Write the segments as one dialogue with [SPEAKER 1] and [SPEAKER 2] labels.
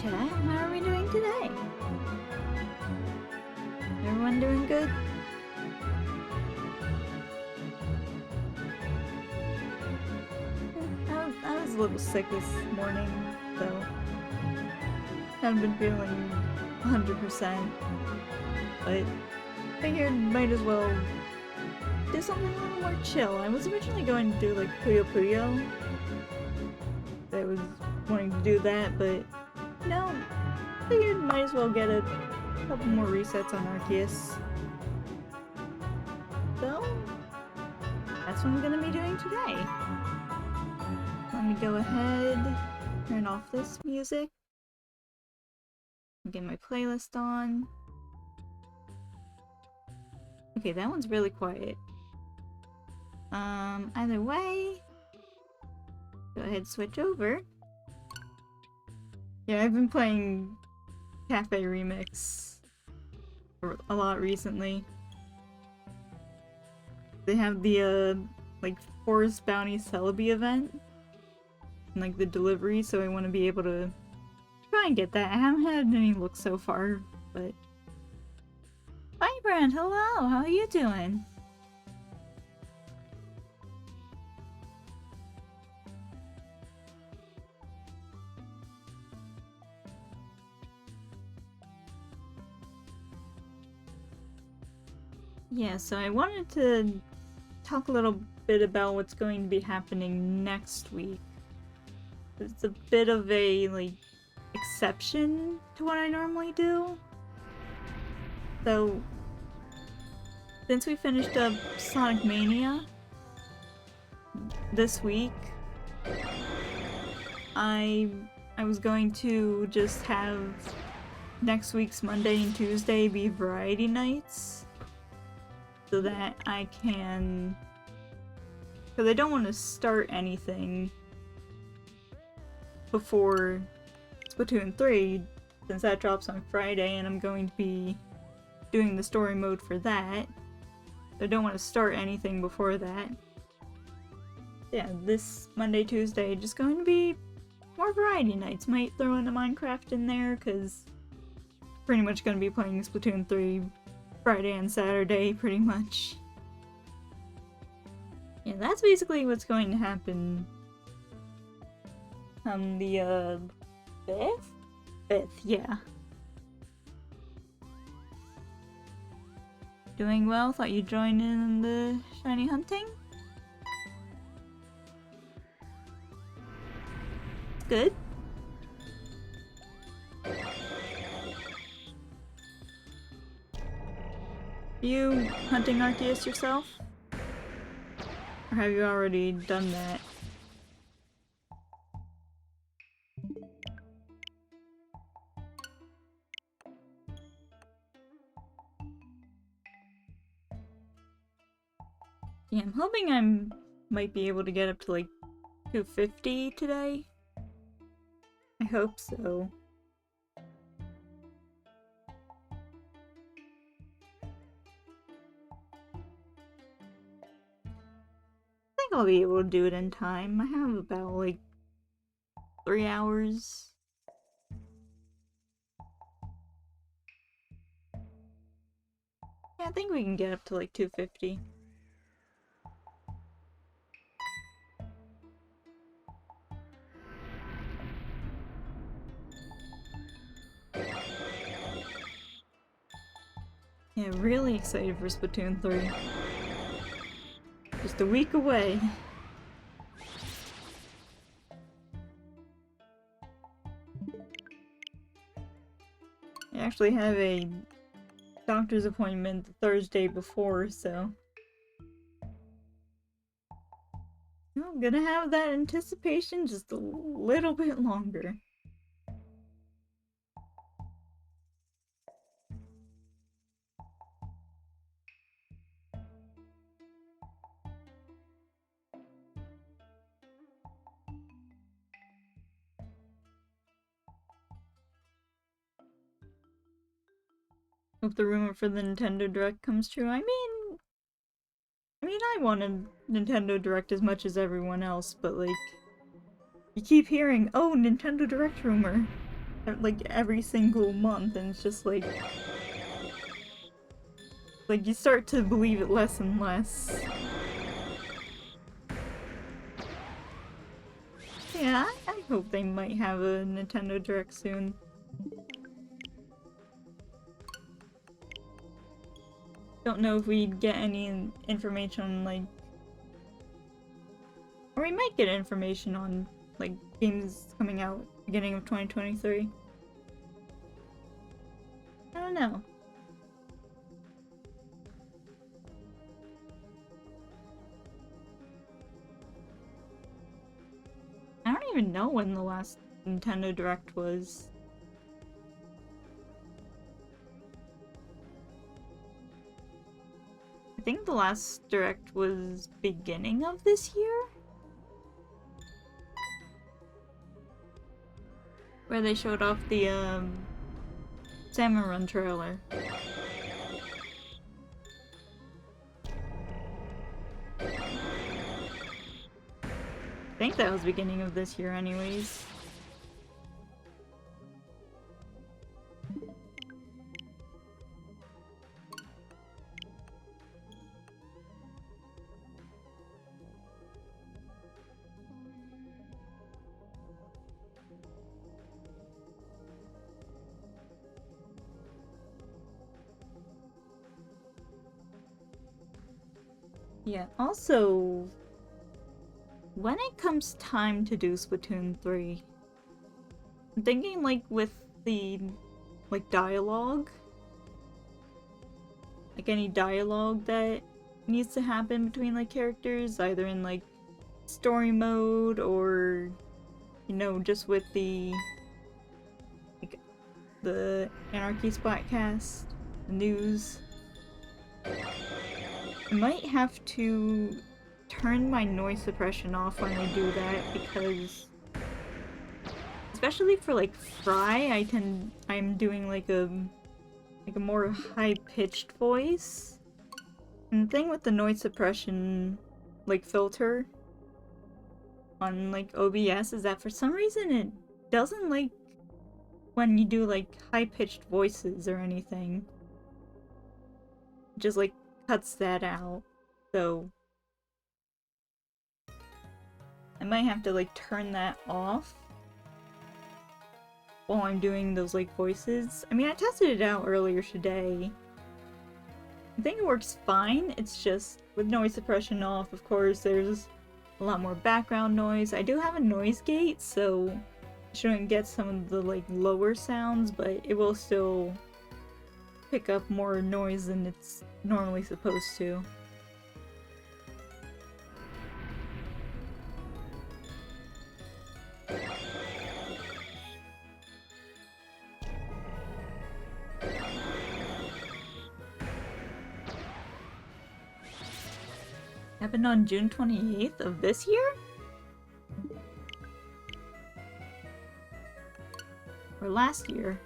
[SPEAKER 1] chat. How are we doing today? Everyone doing good? I was a little sick this morning, so haven't been feeling 100%, but figured might as well do something a little more chill. I was originally going to do like Puyo Puyo. I was wanting to do that, but no, figured might as well get a couple more resets on Arceus. So that's what I'm gonna be doing today. Let me go ahead, turn off this music, get my playlist on. Okay, that one's really quiet. Either way, go ahead, switch over. Yeah, I've been playing Cafe Remix a lot recently. They have the, like, Forest Bounty Celebi event, and, like, the delivery, so I want to be able to try and get that. I haven't had any luck so far, but... Vibrant, hello! How are you doing? Yeah, so I wanted to talk a little bit about what's going to be happening next week. It's a bit of a, like, exception to what I normally do. So, since we finished up Sonic Mania this week, I was going to just have next week's Monday and Tuesday be variety nights, so that I can... because I don't want to start anything before Splatoon 3, since that drops on Friday and I'm going to be doing the story mode for that. So I don't want to start anything before that. Yeah, this Monday, Tuesday, just going to be more variety nights. Might throw in a Minecraft in there, because pretty much going to be playing Splatoon 3 Friday and Saturday, pretty much. Yeah, that's basically what's going to happen on the, 5th? 5th, yeah. Doing well? Thought you'd join in the shiny hunting? Good. Are you hunting Arceus yourself? Or have you already done that? Yeah, I'm hoping I might be able to get up to like 250 today. I hope so. I think I'll be able to do it in time. I have about like 3 hours. Yeah, I think we can get up to like 250. Yeah, really excited for Splatoon 3. Just a week away. I actually have a doctor's appointment the Thursday before, so... I'm gonna have that anticipation just a little bit longer. Hope the rumor for the Nintendo Direct comes true. I mean, I wanted Nintendo Direct as much as everyone else, but like, you keep hearing, oh, Nintendo Direct rumor. like every single month, and it's just like you start to believe it less and less. Yeah, I hope they might have a Nintendo Direct soon. Don't know if we'd get any information on, like... Or we might get information on, like, games coming out beginning of 2023. I don't know. I don't even know when the last Nintendo Direct was. I think the last Direct was beginning of this year? Where they showed off the, Salmon Run trailer. I think that was beginning of this year anyways. Yeah, also, when it comes time to do Splatoon 3, I'm thinking, like, with the, like, dialogue, like, any dialogue that needs to happen between, like, characters, either in, like, story mode or, you know, just with the, like, the Anarchy Splatcast, the news. I might have to turn my noise suppression off when I do that, because especially for like Fry, I'm doing like a more high-pitched voice. And the thing with the noise suppression like filter on like OBS is that for some reason it doesn't like when you do like high-pitched voices or anything. It just like cuts that out. So I might have to like turn that off while I'm doing those like voices. I mean, I tested it out earlier today. I think it works fine. It's just with noise suppression off, of course, there's a lot more background noise. I do have a noise gate, so I shouldn't get some of the like lower sounds, but it will still pick up more noise than it's normally supposed to. Happened on June 28th of this year? Or last year?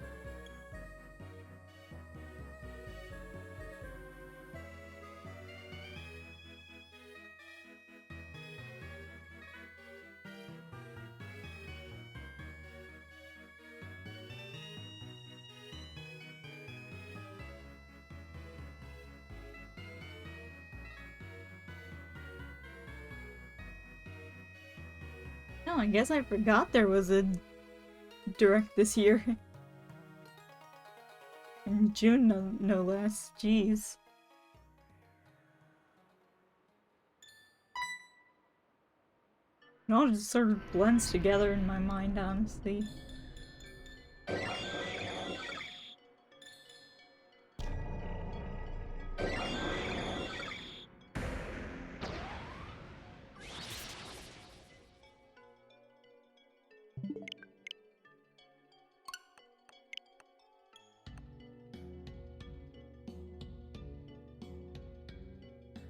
[SPEAKER 1] No, I guess I forgot there was a Direct this year. In June, no less. Jeez. It all just sort of blends together in my mind, honestly.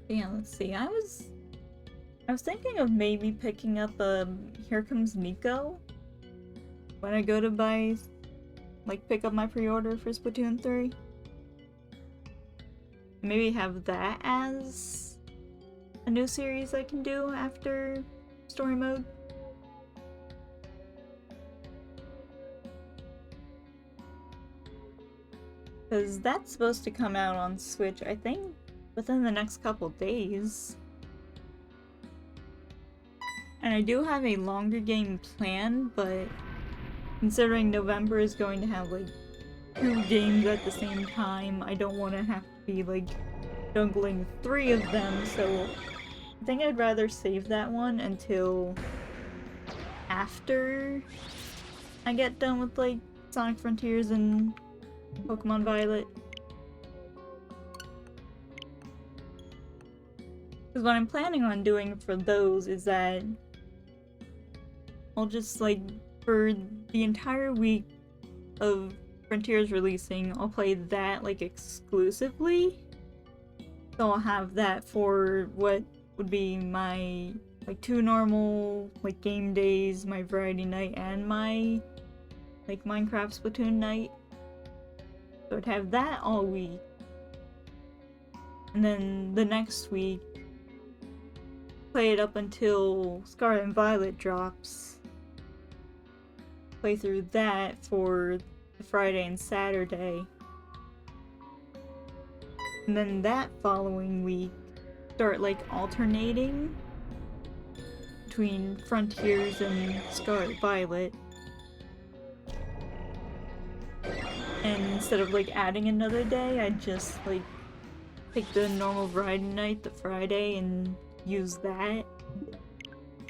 [SPEAKER 1] Yeah, let's see. I was thinking of maybe picking up Here Comes Nico when I go to pick up my pre-order for Splatoon 3. Maybe have that as a new series I can do after story mode. Because that's supposed to come out on Switch, I think, within the next couple days. And I do have a longer game planned, but considering November is going to have like 2 games at the same time, I don't want to have to be like juggling 3 of them, so I think I'd rather save that one until after I get done with like Sonic Frontiers and Pokemon Violet. Because what I'm planning on doing for those is that I'll just like, for the entire week of Frontiers releasing, I'll play that like exclusively. So I'll have that for what would be my like 2 normal like game days, my variety night, and my like Minecraft Splatoon night. So I'd have that all week. And then the next week, play it up until Scarlet and Violet drops. Play through that for the Friday and Saturday. And then that following week, start like alternating between Frontiers and Scarlet Violet. And instead of like adding another day, I'd just like take the normal variety night, the Friday, and use that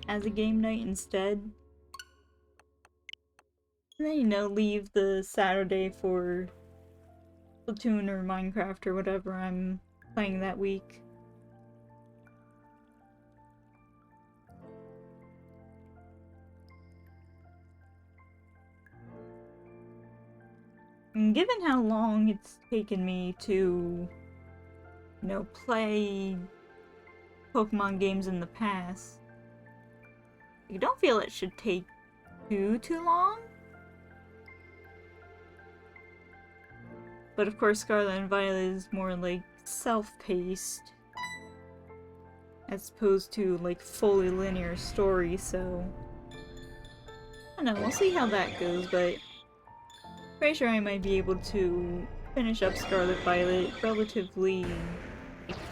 [SPEAKER 1] as a game night instead. And then, you know, leave the Saturday for Splatoon or Minecraft or whatever I'm playing that week. And given how long it's taken me to, you know, play Pokemon games in the past, I don't feel it should take too long. But of course, Scarlet and Violet is more like self-paced, as opposed to like fully linear story, so I don't know, we'll see how that goes, but pretty sure I might be able to finish up Scarlet Violet relatively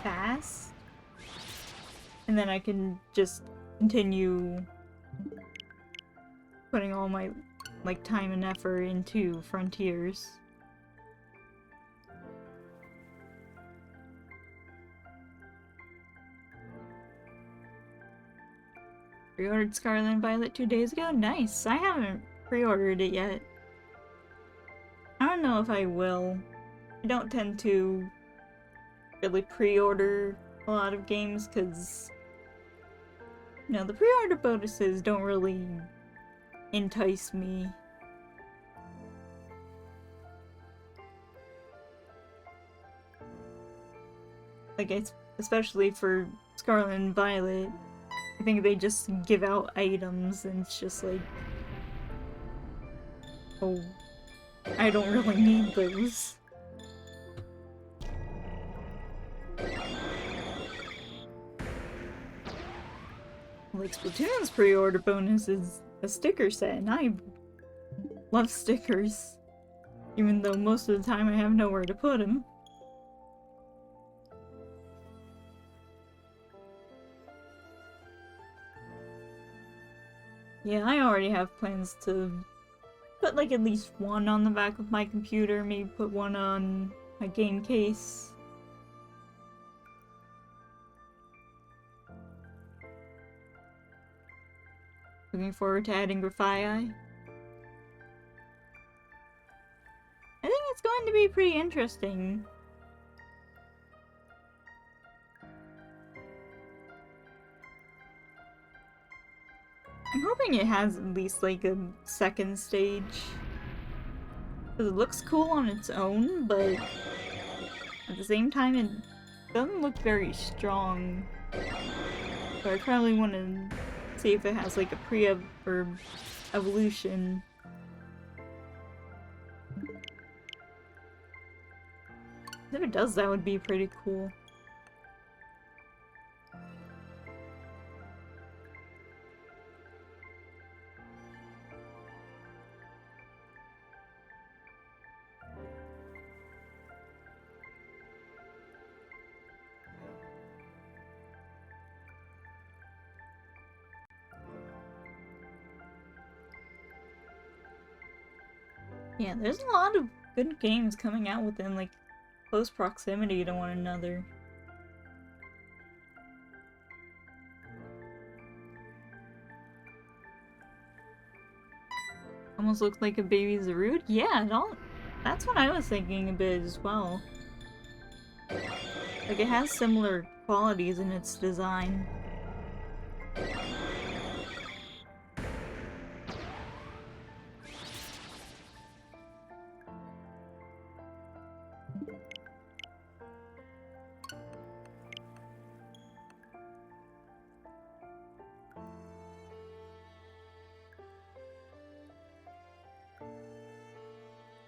[SPEAKER 1] fast, and then I can just continue putting all my like time and effort into Frontiers. Pre-ordered Scarlet and Violet 2 days ago? Nice! I haven't pre-ordered it yet. I don't know if I will. I don't tend to really pre-order a lot of games because, you know, the pre-order bonuses don't really entice me. Like, especially for Scarlet and Violet, I think they just give out items and it's just like, oh, I don't really need those. Like, Splatoon's pre-order bonus is a sticker set, and I love stickers. Even though most of the time I have nowhere to put them. Yeah, I already have plans to put like at least one on the back of my computer, maybe put one on my game case. Looking forward to adding Grafii. I think it's going to be pretty interesting. I'm hoping it has at least like a second stage. Because it looks cool on its own, but at the same time it doesn't look very strong. So I probably want to see if it has like a pre-ev or evolution. If it does, that would be pretty cool. Yeah, there's a lot of good games coming out within, like, close proximity to one another. Almost looks like a baby Zarude? Yeah, that's what I was thinking a bit as well. Like, it has similar qualities in its design.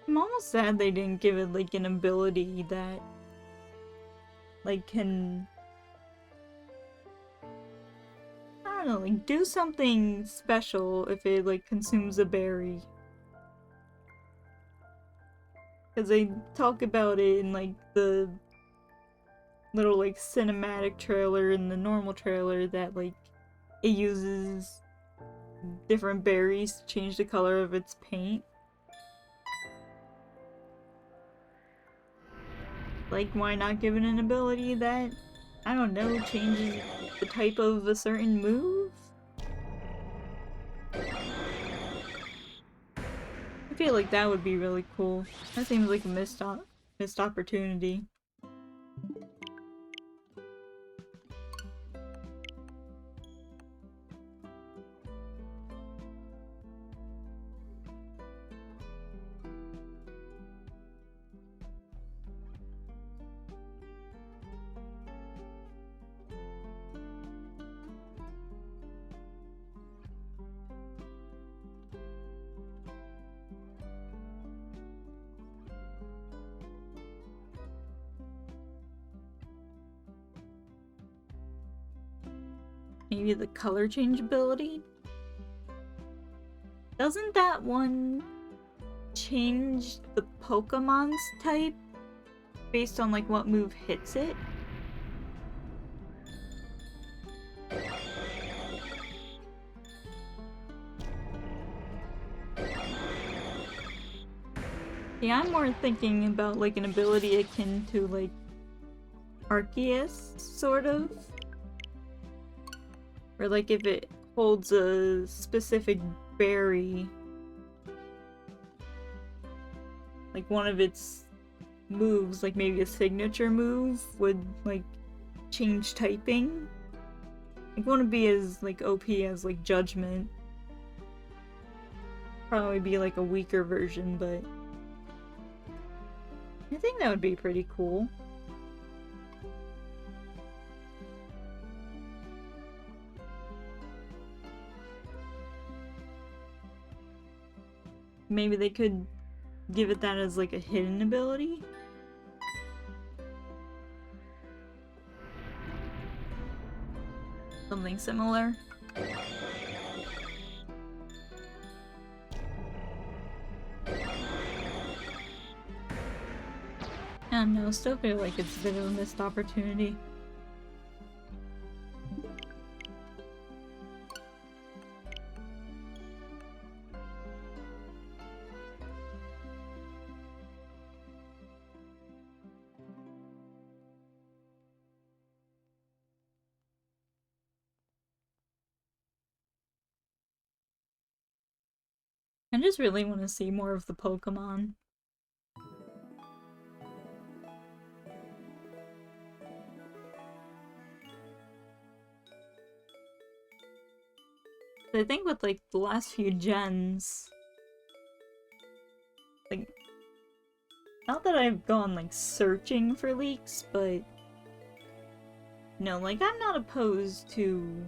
[SPEAKER 1] I'm almost sad they didn't give it, like, an ability that, like, can... I don't know, like, do something special if it, like, consumes a berry. Because they talk about it in, like, the little, like, cinematic trailer and the normal trailer that, like, it uses different berries to change the color of its paint. Like, why not give it an ability that, I don't know, changes the type of a certain move? I feel like that would be really cool. That seems like a missed opportunity. Maybe the color change ability? Doesn't that one change the Pokemon's type based on, like, what move hits it? Yeah, I'm more thinking about, like, an ability akin to, like, Arceus, sort of. Or, like, if it holds a specific berry, like, one of its moves, like maybe a signature move, would, like, change typing. It wouldn't be as, like, OP as, like, Judgment. Probably be, like, a weaker version, but I think that would be pretty cool. Maybe they could give it that as, like, a hidden ability? Something similar. I don't know, still feel like it's a bit of a missed opportunity. I just really want to see more of the Pokemon. I think with, like, the last few gens, like, not that I've gone, like, searching for leaks, but no, like, I'm not opposed to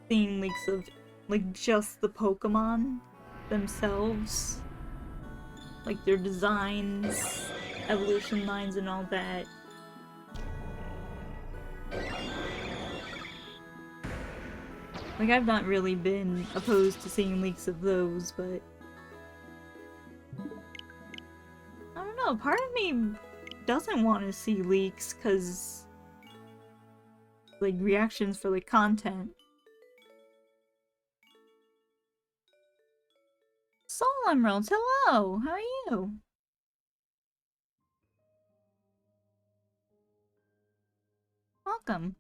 [SPEAKER 1] seeing leaks of, like, just the Pokemon themselves. Like, their designs, evolution lines, and all that. Like, I've not really been opposed to seeing leaks of those, but I don't know, part of me doesn't want to see leaks, cause, like, reactions for, like, content. It's all Emeralds. Hello. How are you? Welcome.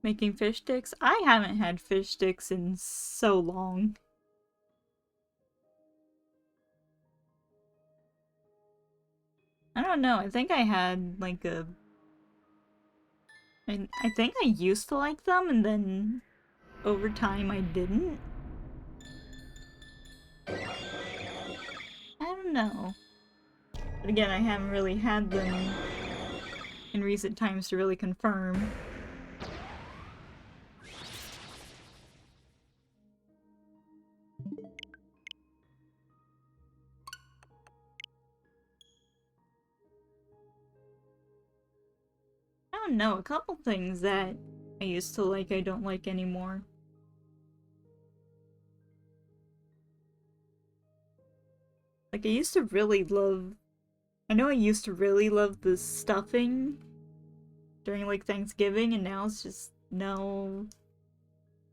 [SPEAKER 1] Making fish sticks? I haven't had fish sticks in so long. I don't know. I think I had like a... I think I used to like them and then over time I didn't. I don't know. But again, I haven't really had them in recent times to really confirm. I don't know, a couple things that I used to like I don't like anymore. Like, I used to really love... I know I used to really love the stuffing during, like, Thanksgiving, and now it's just... no...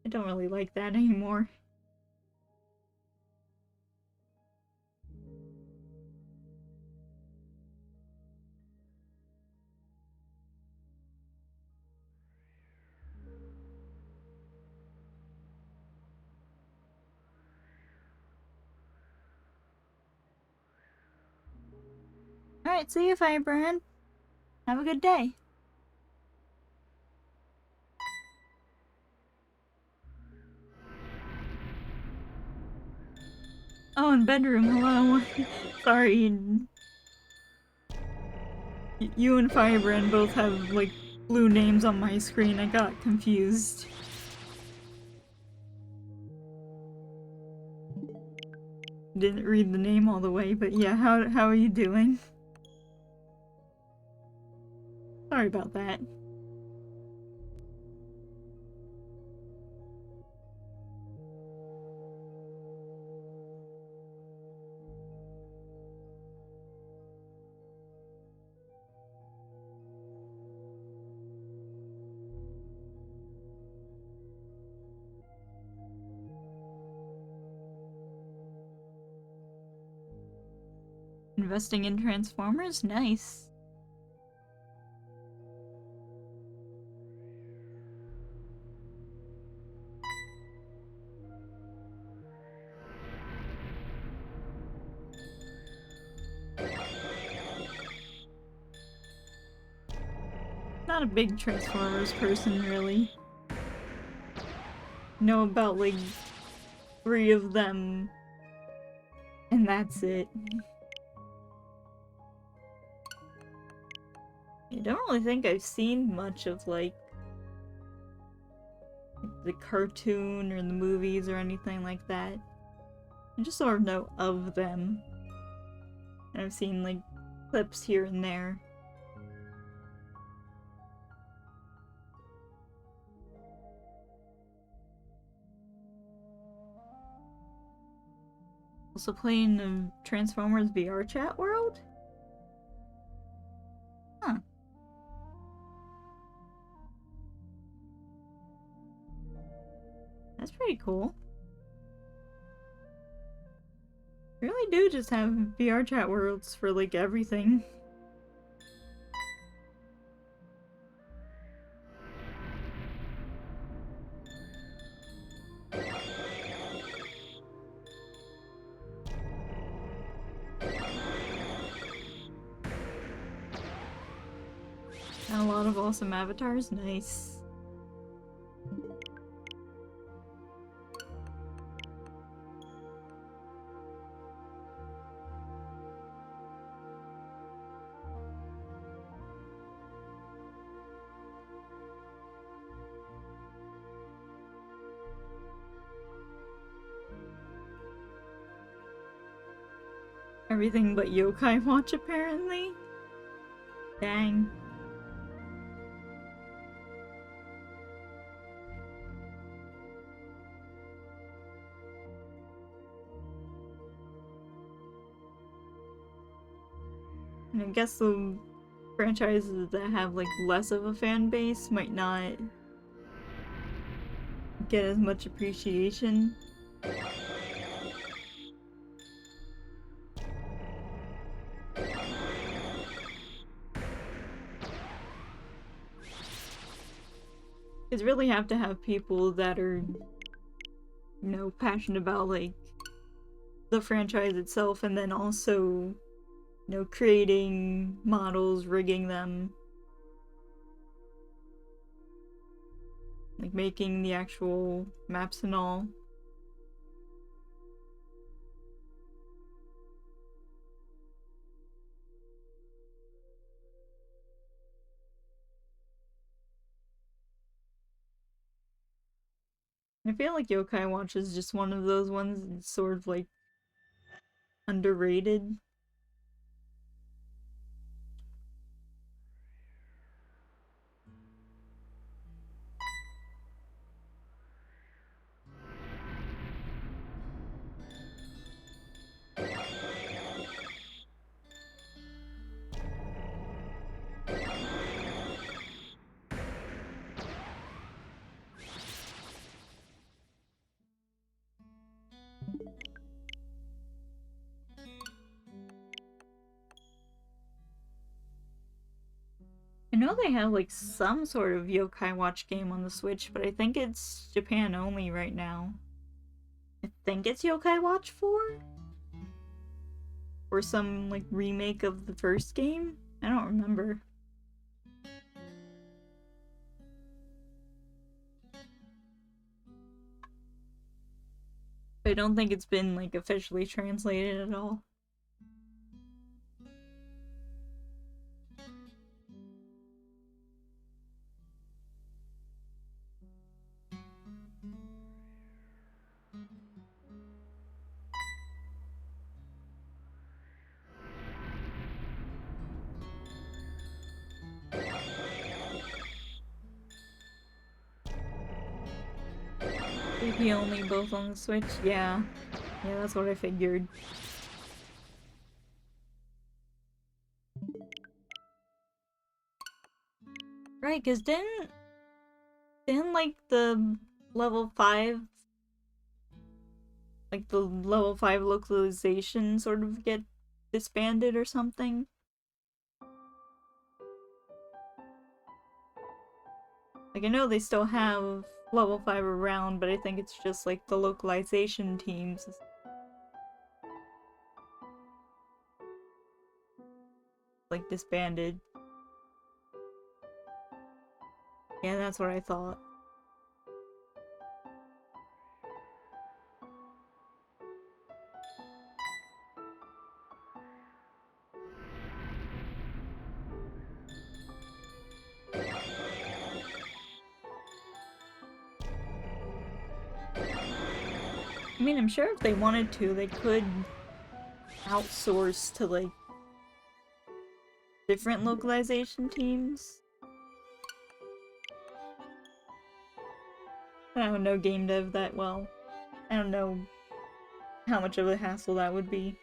[SPEAKER 1] I don't really like that anymore. Alright, see you, Firebrand. Have a good day. Oh, and bedroom, hello. Sorry. You and Firebrand both have, like, blue names on my screen. I got confused. Didn't read the name all the way, but yeah, how are you doing? Sorry about that. Investing in Transformers? Nice. Not a big Transformers person, really. Know about, like, 3 of them, and that's it. I don't really think I've seen much of, like, the cartoon or the movies or anything like that. I just sort of know of them. And I've seen, like, clips here and there. Also playing the Transformers VR chat world? Huh. That's pretty cool. Really do just have VR chat worlds for, like, everything. And a lot of awesome avatars, nice. Everything but Yokai Watch, apparently? Dang. And I guess the franchises that have, like, less of a fan base might not get as much appreciation. Because really have to have people that are, you know, passionate about, like, the franchise itself, and then also, you know, creating models, rigging them, like making the actual maps and all. I feel like Yokai Watch is just one of those ones that's sort of like underrated. I know they have like some sort of Yokai Watch game on the Switch, but I think it's Japan only right now. I think it's Yokai Watch 4? Or some like remake of the first game? I don't remember. I don't think it's been like officially translated at all. AP only, both on the Switch? Yeah. Yeah, that's what I figured. Right, cause didn't like the level 5, like the level 5 localization sort of get disbanded or something? Like, I know they still have level 5 around, but I think it's just like the localization teams like disbanded. Yeah, that's what I thought. I mean, I'm sure if they wanted to, they could outsource to like different localization teams. I don't know game dev that well. I don't know how much of a hassle that would be.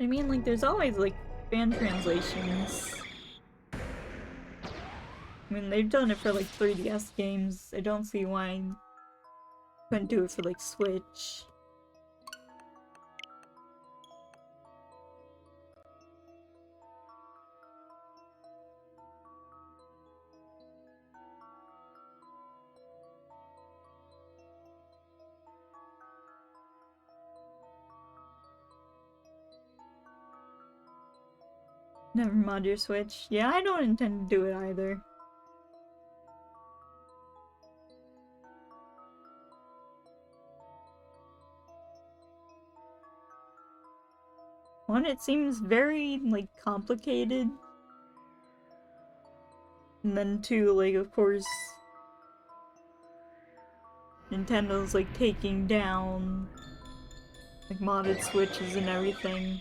[SPEAKER 1] I mean, like, there's always, like, fan translations. I mean, they've done it for, like, 3DS games. I don't see why you couldn't do it for, like, Switch. Never mod your Switch. Yeah, I don't intend to do it either. One, it seems very, like, complicated. And then two, like, of course, Nintendo's, like, taking down, like, modded Switches and everything.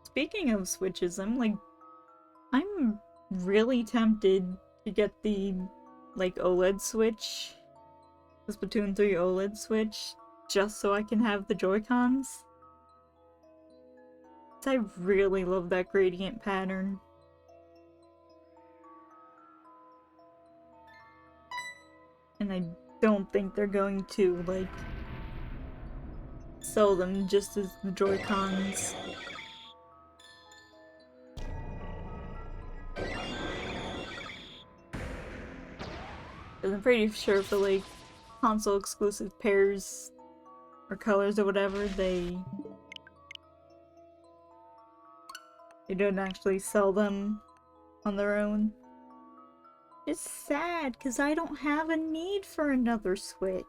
[SPEAKER 1] Speaking of Switches, I'm really tempted to get the, like, OLED Switch, the Splatoon 3 OLED Switch, just so I can have the Joy-Cons. I really love that gradient pattern. And I don't think they're going to, like, sell them just as the Joy-Cons. I'm pretty sure for, like, console exclusive pairs or colors or whatever, they don't actually sell them on their own. It's sad because I don't have a need for another Switch.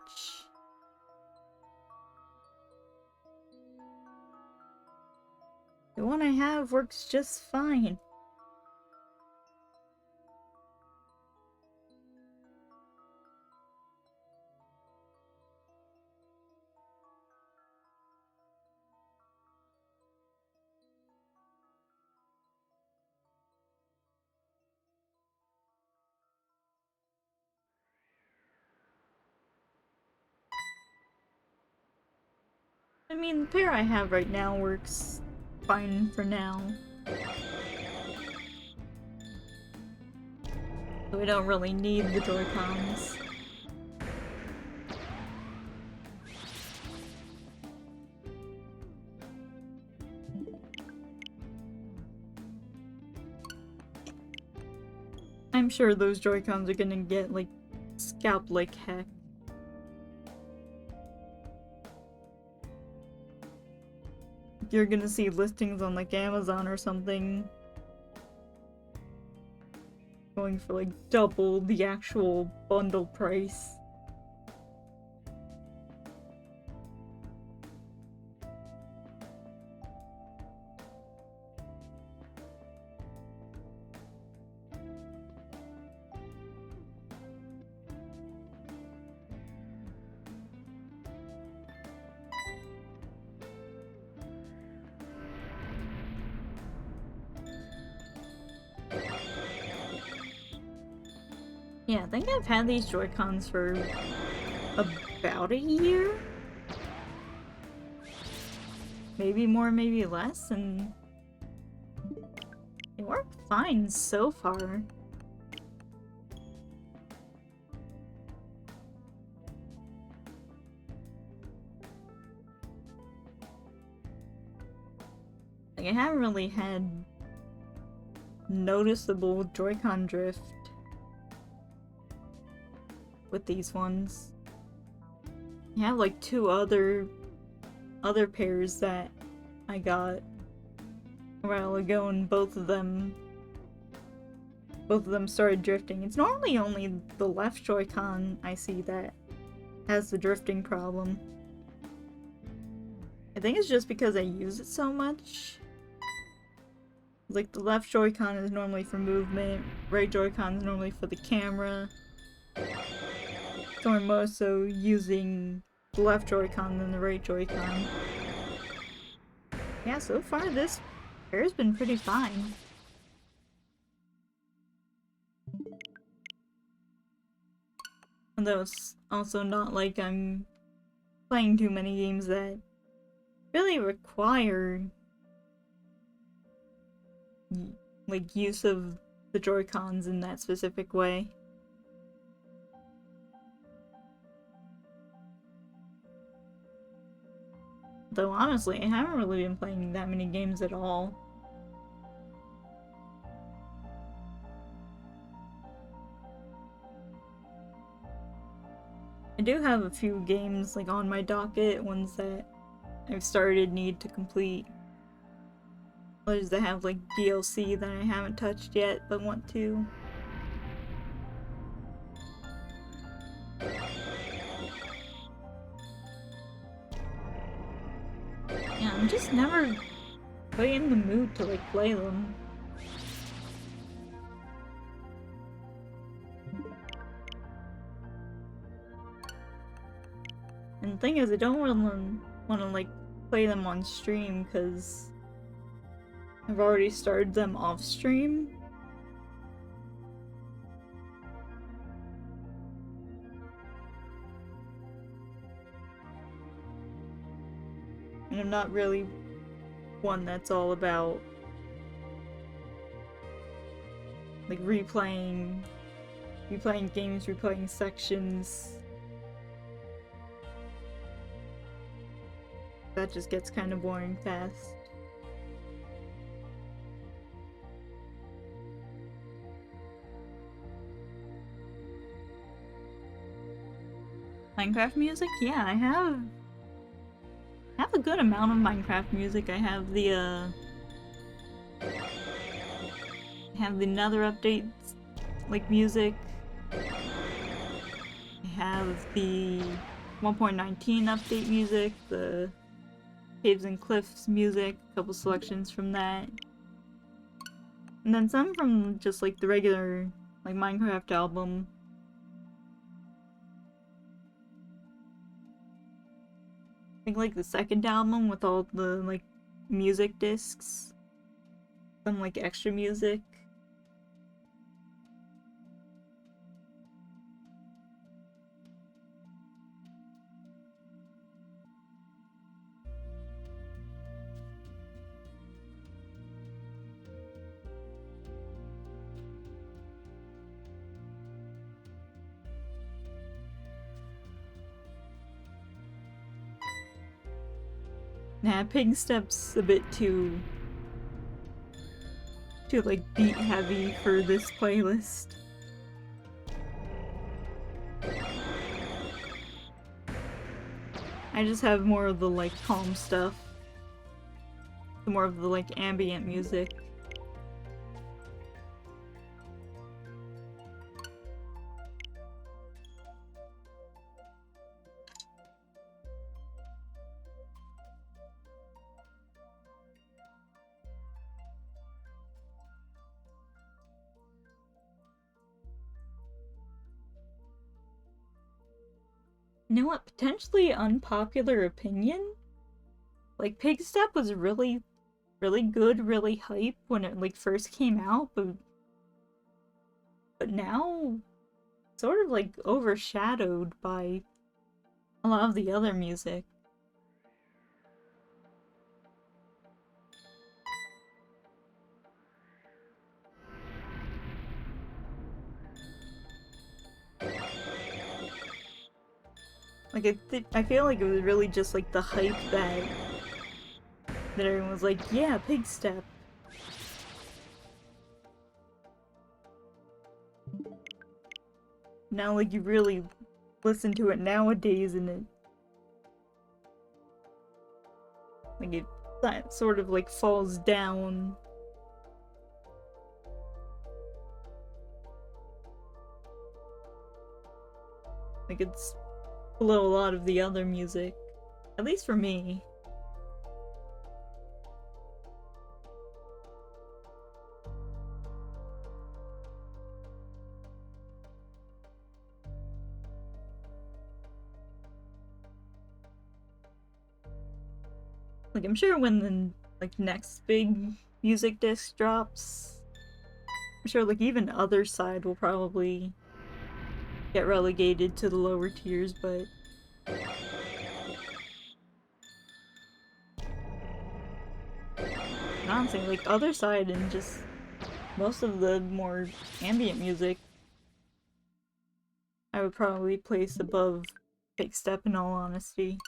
[SPEAKER 1] The one I have works just fine. I mean, the pair I have right now works fine for now. So we don't really need the Joy-Cons. I'm sure those Joy-Cons are gonna get, like, scalped like heck. You're gonna see listings on, like, Amazon or something going for, like, double the actual bundle price. Yeah, I think I've had these Joy-Cons for about a year? Maybe more, maybe less, and they work fine so far. Like, I haven't really had noticeable Joy-Con drift with these ones. I have like two other pairs that I got a while ago, and both of them started drifting. It's normally only the left Joy-Con I see that has the drifting problem. I think it's just because I use it so much. Like, the left Joy-Con is normally for movement, right Joy-Con is normally for the camera. So I'm more so using the left Joy-Con than the right Joy-Con. Yeah, so far this pair's been pretty fine. Although it's also not like I'm playing too many games that really require, like, use of the Joy-Cons in that specific way. Though honestly, I haven't really been playing that many games at all. I do have a few games like on my docket, ones that I've started, need to complete. Others that have like DLC that I haven't touched yet but want to. Yeah, I'm just never quite in the mood to like play them. And the thing is, I don't really want to like play them on stream because I've already started them off stream. And I'm not really one that's all about like replaying games, replaying sections. That just gets kind of boring fast. Minecraft music? Yeah, I have a good amount of Minecraft music. I have the Nether updates like music. I have the 1.19 update music, the Caves and Cliffs music, a couple selections from that. And then some from just like the regular like Minecraft album. I think like the second album with all the like music discs. Some like extra music. Nah, Pig Step's a bit too like beat heavy for this playlist. I just have more of the like calm stuff. More of the like ambient music. You know what? Potentially unpopular opinion? Like, Pig Step was really, really good, really hype when it, like, first came out, but now, sort of, like, overshadowed by a lot of the other music. Like, I feel like it was really just, like, the hype that everyone was like, yeah, Pig Step. Now, like, you really listen to it nowadays and it sort of, like, falls down. Like, it's below a lot of the other music. At least for me. Like, I'm sure when the, like, next big music disc drops, I'm sure, like, even Other Side will probably get relegated to the lower tiers, but honestly, like, Other Side and just most of the more ambient music I would probably place above Big Step in all honesty.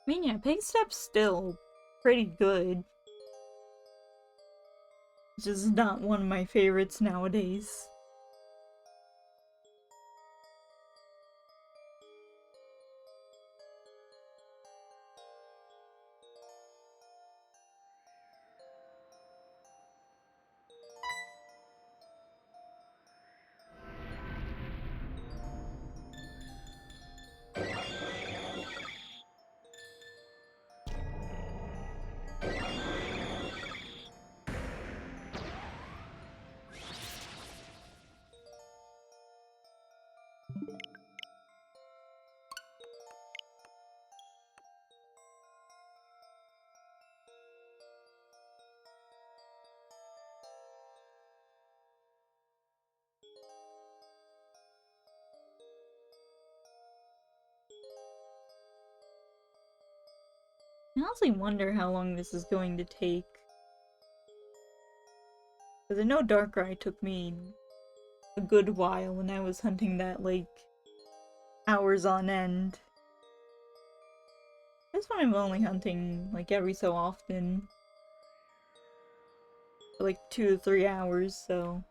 [SPEAKER 1] mean, yeah, Pig Step's still pretty good. It's just not one of my favorites nowadays. I honestly wonder how long this is going to take. Because I know Darkrai took me a good while when I was hunting that, like, hours on end. This one I'm only hunting, like, every so often. For, like, 2 to 3 hours, so...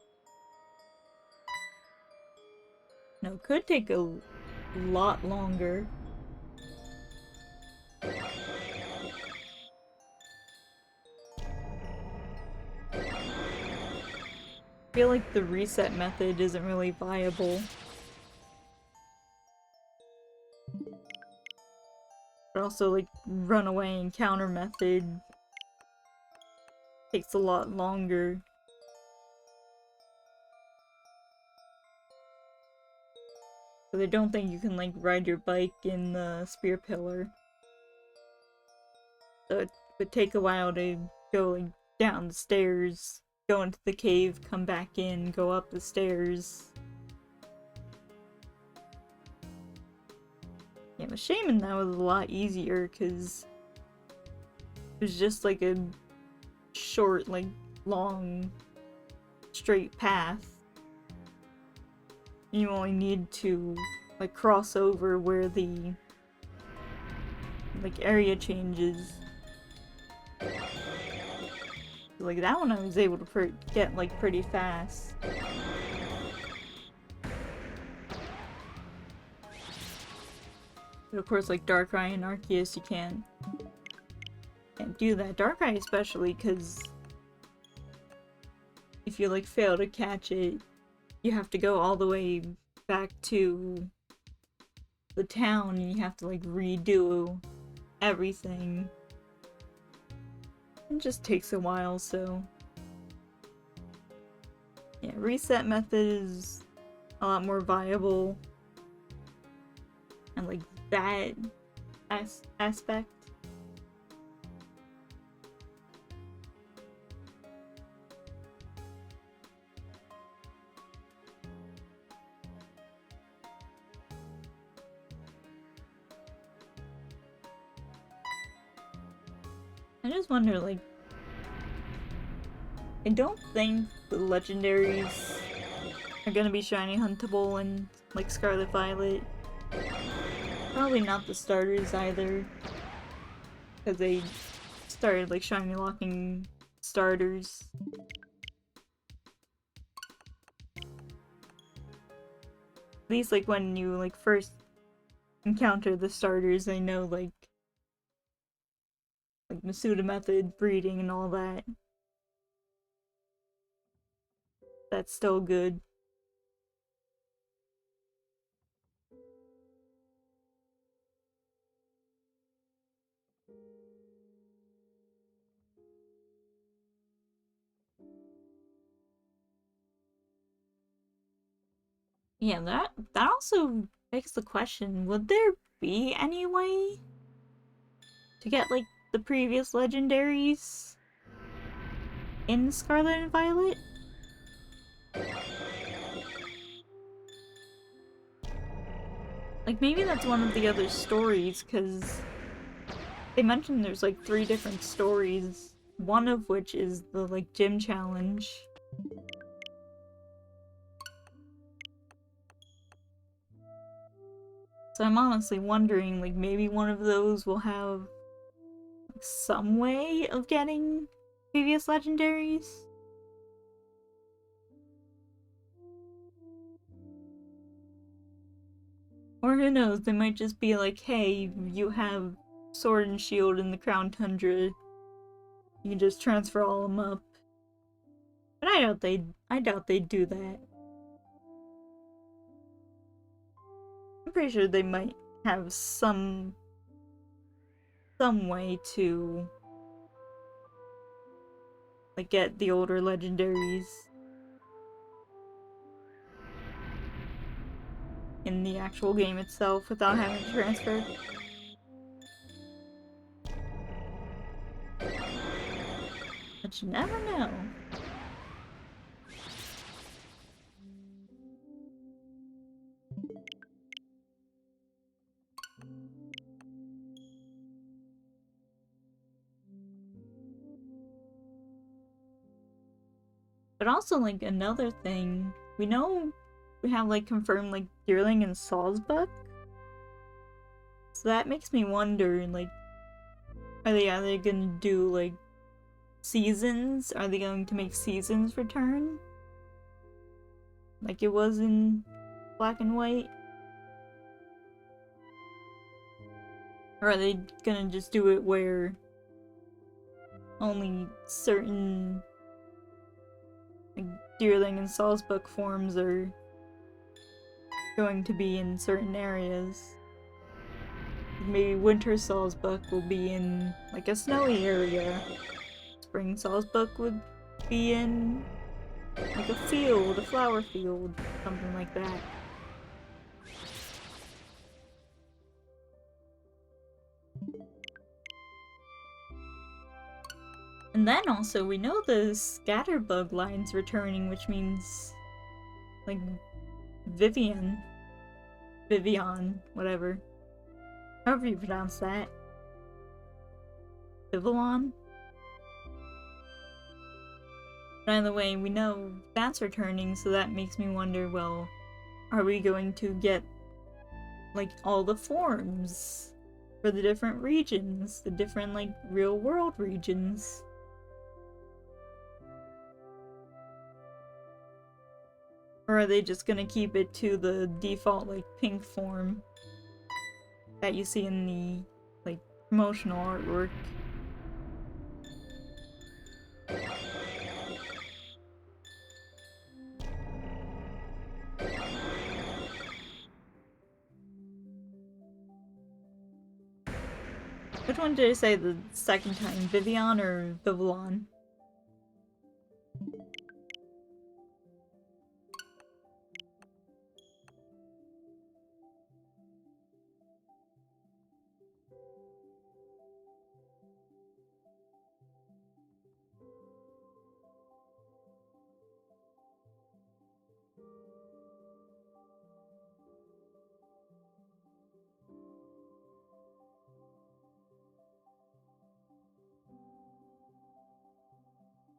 [SPEAKER 1] No, could take a lot longer. I feel like the reset method isn't really viable. But also, like, runaway and counter method takes a lot longer. But I don't think you can, like, ride your bike in the spear pillar. So it would take a while to go, like, down the stairs, go into the cave, come back in, go up the stairs. Yeah, with Shaman that was a lot easier, because it was just like a short, like, long, straight path. You only need to, like, cross over where the, like, area changes. Like, that one I was able to get, like, pretty fast. But of course, like, Darkrai and Arceus, you can't do that. Darkrai especially, because if you, like, fail to catch it, you have to go all the way back to the town, and you have to, like, redo everything. It just takes a while, so... Yeah, reset method is a lot more viable. And, like, that aspect. I just wonder, like, I don't think the legendaries are gonna be shiny huntable in, like, Scarlet Violet. Probably not the starters either, because they started, like, shiny locking starters. At least, like, when you, like, first encounter the starters, they know, like Masuda method, breeding, and all that. That's still good. Yeah, that also begs the question, would there be any way to get, like, the previous legendaries in Scarlet and Violet? Like, maybe that's one of the other stories, because they mentioned there's, like, 3 different stories, one of which is the, like, gym challenge. So I'm honestly wondering, like, maybe one of those will have some way of getting previous legendaries? Or who knows, they might just be like, hey, you have Sword and Shield in the Crown Tundra. You can just transfer all of them up. But I doubt they'd do that. I'm pretty sure they might have some way to like get the older legendaries in the actual game itself without having to transfer. But you never know. But also, like, another thing, we know we have, like, confirmed, like, Deerling and Salzbuck. So that makes me wonder, like, are they gonna do, like, seasons? Are they going to make seasons return? Like it was in Black and White? Or are they gonna just do it where only certain like Deerling and Salzbuck forms are going to be in certain areas? Maybe Winter Salzbuck will be in like a snowy area. Spring Salzbuck would be in like a field, a flower field, something like that. And then also, we know the Scatterbug line's returning, which means, like, Vivian, whatever. However you pronounce that. Vivillon? By the way, we know that's returning, so that makes me wonder, well, are we going to get, like, all the forms for the different regions? The different, like, real-world regions? Or are they just gonna keep it to the default, like, pink form that you see in the, like, promotional artwork? Which one did I say the second time? Vivian or Vivillon?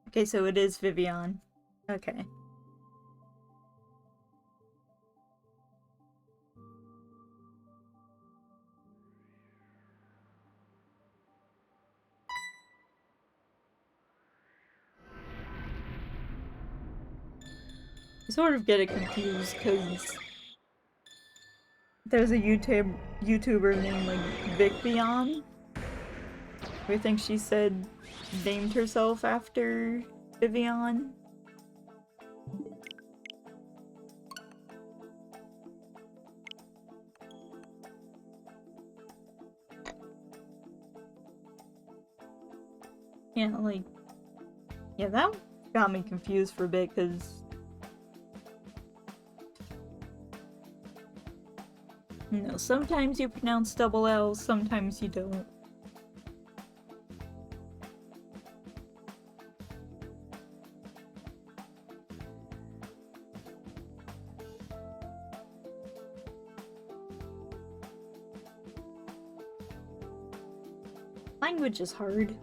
[SPEAKER 1] Okay, so it is Vivian. Okay. I sort of get it confused because there's a YouTuber named like Vicvion, who I think she said named herself after Vivian. Yeah, like, yeah, that got me confused for a bit because you know, sometimes you pronounce double L's, sometimes you don't. Language is hard.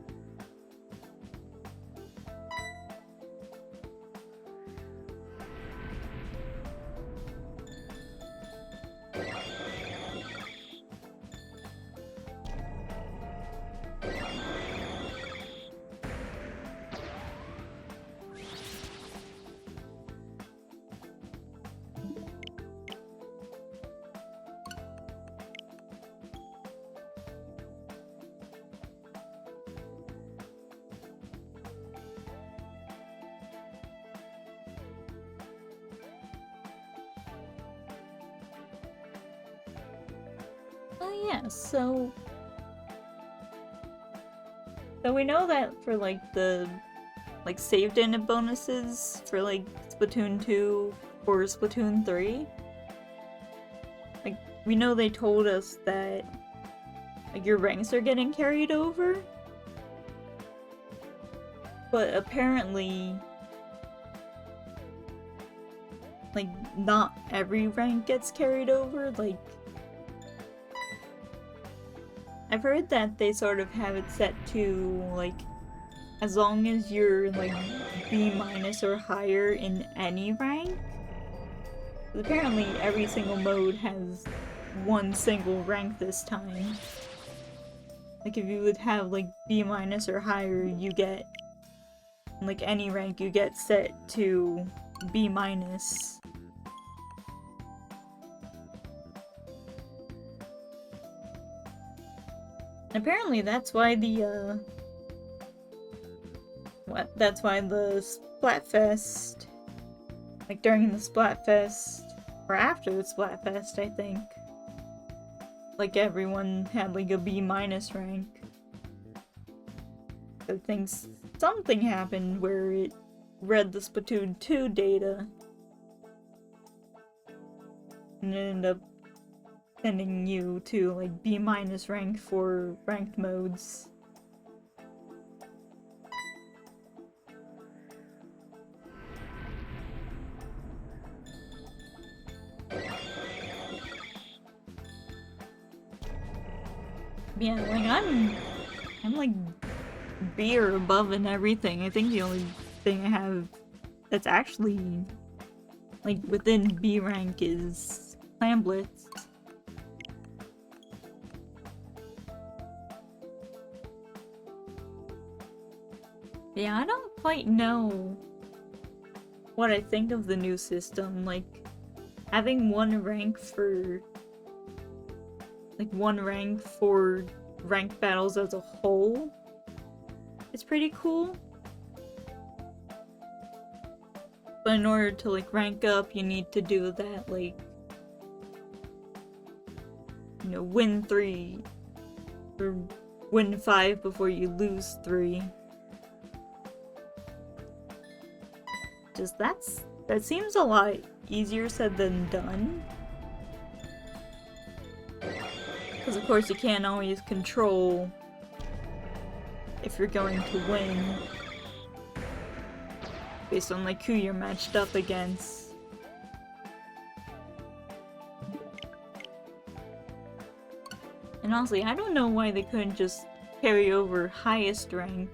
[SPEAKER 1] Oh yeah, so we know that for like the saved in bonuses for like Splatoon 2 or Splatoon 3. Like we know they told us that like your ranks are getting carried over. But apparently like not every rank gets carried over. Like I've heard that they sort of have it set to like as long as you're like B- or higher in any rank. Apparently every single mode has one single rank this time. Like if you would have like B- or higher, you get like any rank you get set to B-. Apparently that's why the that's why the Splatfest, like during the Splatfest, or after the Splatfest, I think, like everyone had like a B- rank. I think something happened where it read the Splatoon 2 data and it ended up sending you to like B- rank for ranked modes. Yeah, like I'm like B or above in everything. I think the only thing I have that's actually like within B rank is Clam Blitz. Yeah, I don't quite know what I think of the new system. Like having one rank for ranked battles as a whole is pretty cool. But in order to like rank up, you need to do that like, you know, win 3 or win 5 before you lose 3. Just that seems a lot easier said than done. Because of course you can't always control if you're going to win based on like who you're matched up against. And honestly, I don't know why they couldn't just carry over highest rank.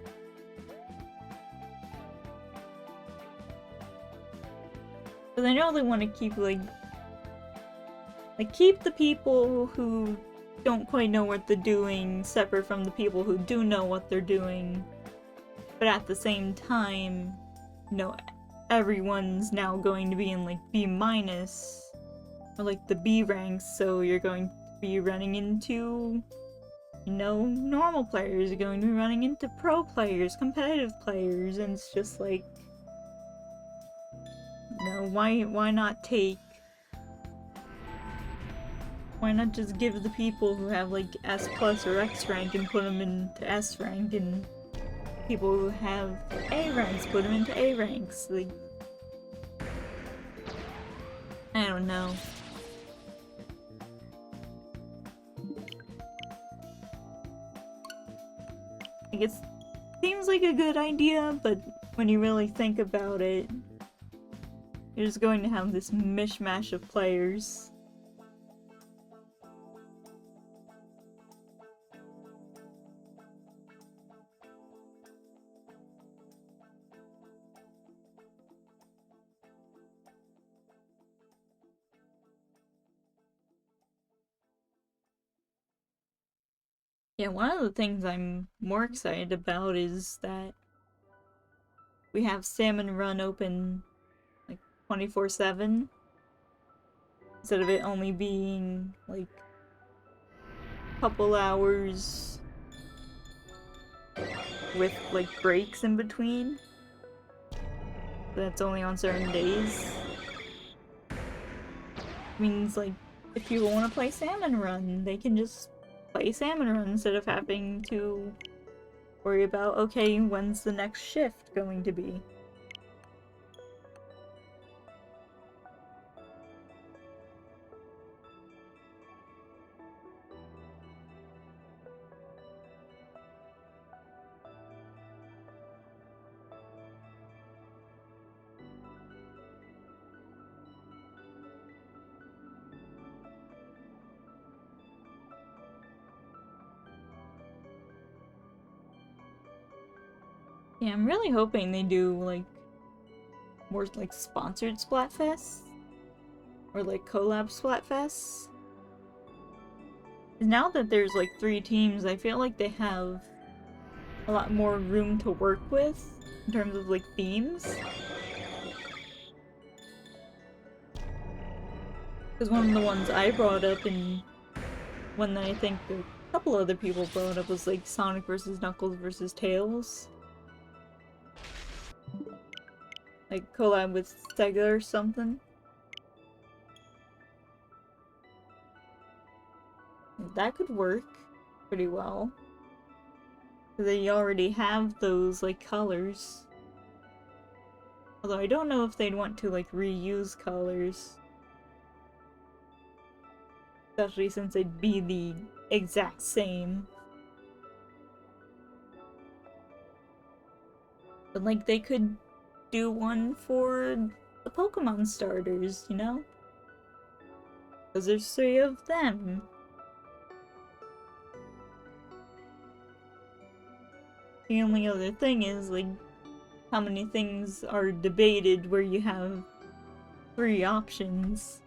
[SPEAKER 1] But I know they want to keep keep the people who don't quite know what they're doing separate from the people who do know what they're doing. But at the same time, you know, everyone's now going to be in like B- or like the B ranks, so you're going to be running into, you know, normal players, you're going to be running into pro players, competitive players, and it's just like, you know, why not just give the people who have like S+ or X rank and put them into S rank, and people who have A ranks put them into A ranks? Like, I don't know. Like, it seems like a good idea, but when you really think about it, you're just going to have this mishmash of players. Yeah, one of the things I'm more excited about is that we have Salmon Run open like 24/7 instead of it only being like a couple hours with like breaks in between. That's only on certain days. Means like if people want to play Salmon Run, they can just play Salmon Run instead of having to worry about, okay, when's the next shift going to be? Yeah, I'm really hoping they do, like, more, like, sponsored Splatfests. Or, like, collab Splatfests. Now that there's, like, 3 teams, I feel like they have a lot more room to work with in terms of, like, themes. Because one of the ones I brought up, and one that I think a couple other people brought up, was, like, Sonic versus Knuckles versus Tails. Like, collab with Sega or something. That could work pretty well. They already have those, like, colors. Although I don't know if they'd want to, like, reuse colors. Especially since they'd be the exact same. But, like, they could do one for the Pokemon starters, you know? Because there's 3 of them. The only other thing is, like, how many things are debated where you have 3 options.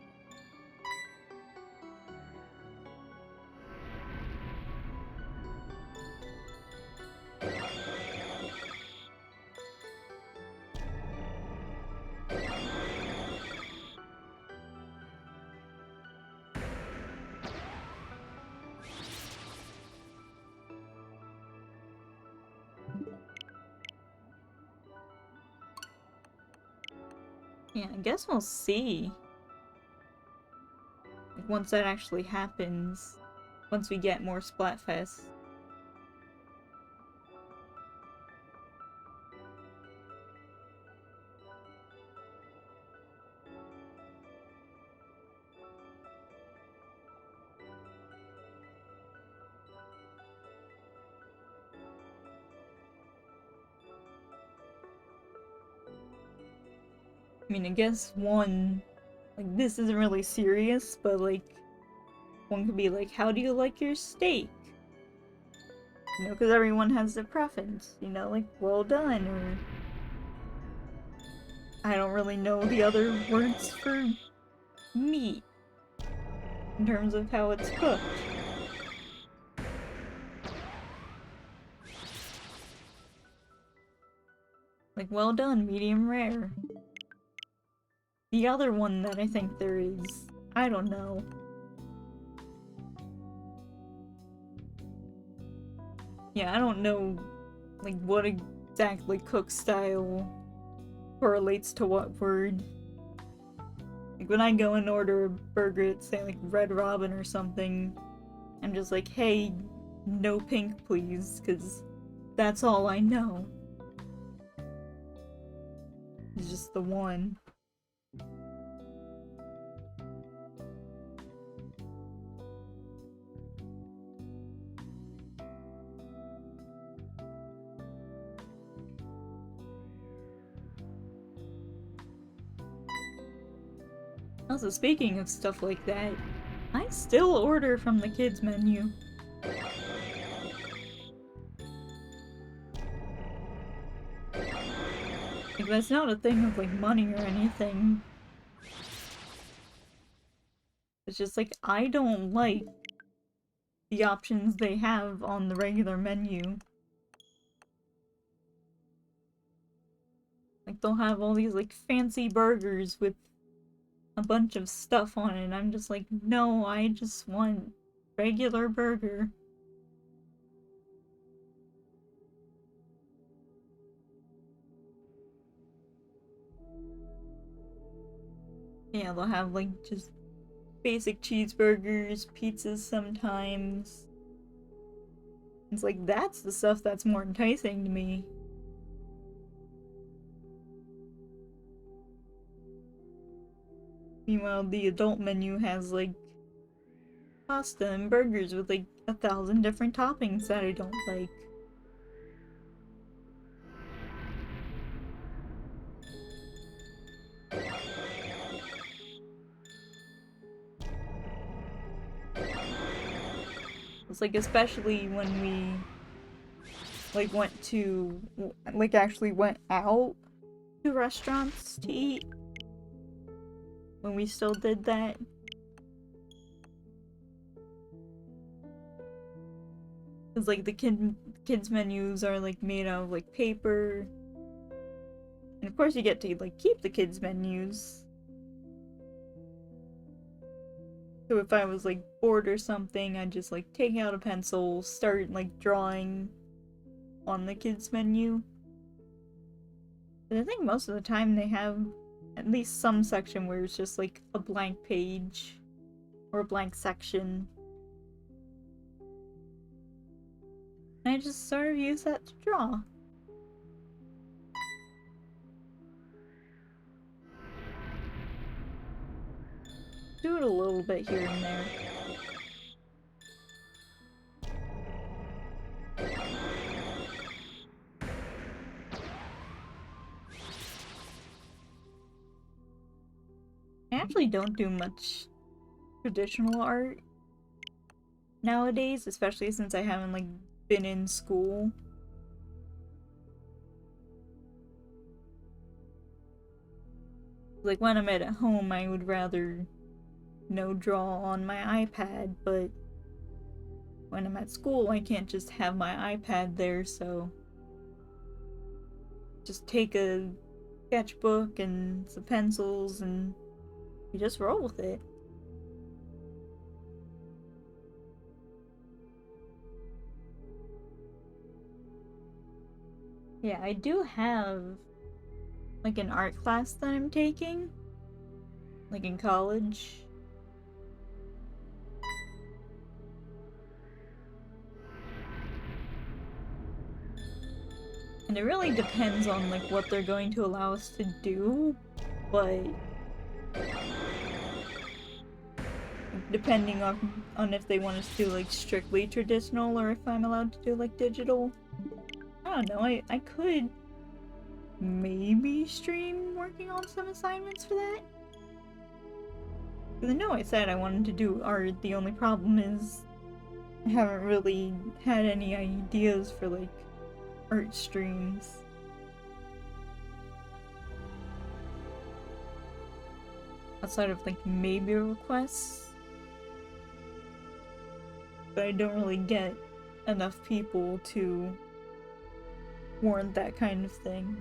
[SPEAKER 1] Yeah, I guess we'll see. Like, once that actually happens. Once we get more Splatfests. I mean, I guess one, like, this isn't really serious, but, like, one could be like, how do you like your steak? You know, because everyone has their preference, you know, like, well done, or... I don't really know the other words for meat, in terms of how it's cooked. Like, well done, medium rare. The other one that I think there is, I don't know. Yeah, I don't know, like, what exactly cook style correlates to what word. Like, when I go and order a burger at, say, like, Red Robin or something, I'm just like, hey, no pink, please, because that's all I know. It's just the one. Also, speaking of stuff like that, I still order from the kids menu. Like, that's not a thing of, like, money or anything. It's just, like, I don't like the options they have on the regular menu. Like, they'll have all these, like, fancy burgers with a bunch of stuff on it, and I'm just like, no, I just want regular burger. Yeah, they'll have, like, just basic cheeseburgers, pizzas sometimes. It's like, that's the stuff that's more enticing to me. Meanwhile, the adult menu has, like, pasta and burgers with, like, 1,000 different toppings that I don't like. It's like, especially when we, like, went to, like, actually went out to restaurants to eat. When we still did that. Because, like, the kids' menus are, like, made out of, like, paper. And of course you get to, like, keep the kids' menus. So if I was, like, bored or something, I'd just, like, take out a pencil, start, like, drawing on the kids' menu. But I think most of the time they have at least some section where it's just, like, a blank page. Or a blank section. And I just sort of use that to draw. Do it a little bit here and there. I actually don't do much traditional art nowadays, especially since I haven't, like, been in school. Like, when I'm at home, I would rather, you know, draw on my iPad, but when I'm at school, I can't just have my iPad there, so just take a sketchbook and some pencils and you just roll with it. Yeah, I do have, like, an art class that I'm taking, like, in college. And it really depends on, like, what they're going to allow us to do, but depending on if they want us to do, like, strictly traditional or if I'm allowed to do, like, digital. I don't know, I could maybe stream working on some assignments for that. Because I know I said I wanted to do art, the only problem is I haven't really had any ideas for, like, art streams. Outside of, like, maybe requests. But I don't really get enough people to warrant that kind of thing.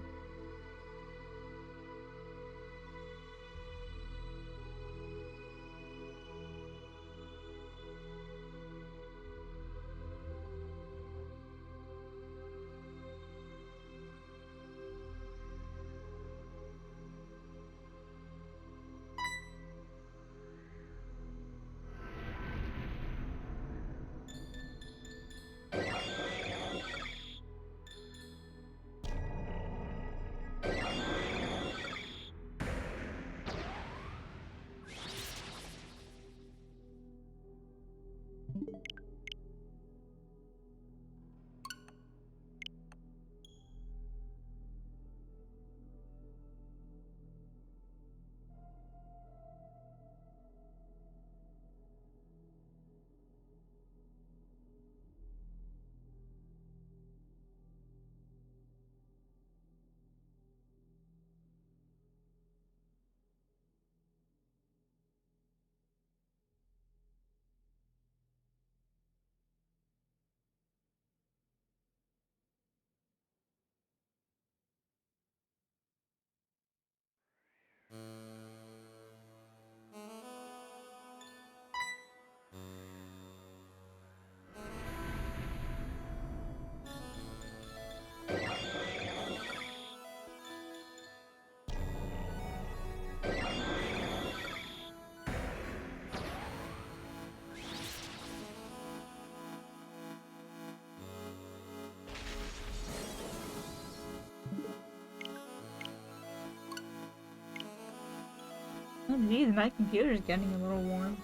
[SPEAKER 1] Oh geez, my computer's getting a little warm.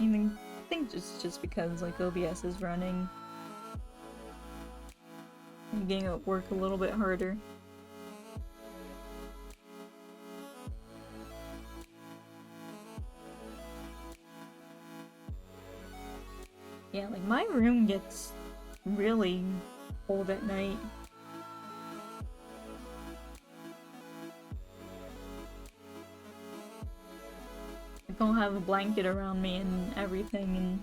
[SPEAKER 1] I think just because like OBS is running, making it work a little bit harder. Yeah, like my room gets really cold at night. Like I'll have a blanket around me and everything, and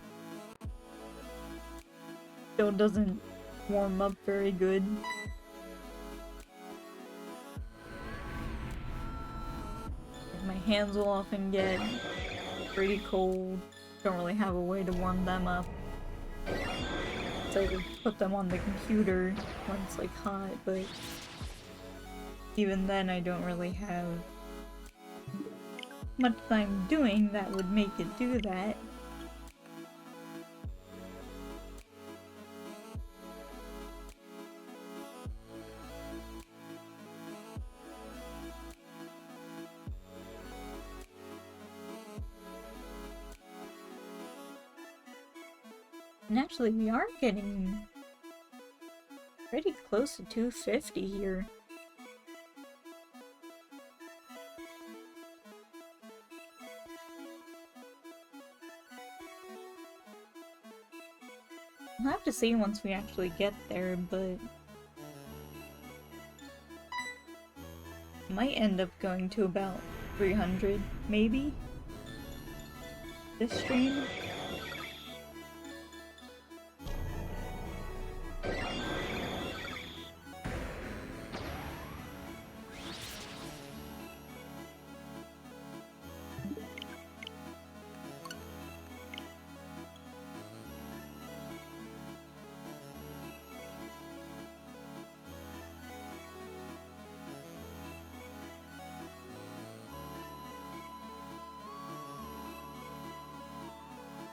[SPEAKER 1] still doesn't warm up very good. My hands will often get pretty cold. Don't really have a way to warm them up. So I would put them on the computer when it's like hot, but even then I don't really have much time doing that would make it do that. And actually, we are getting pretty close to 250 here. We'll have to see once we actually get there, but might end up going to about 300, maybe? This stream?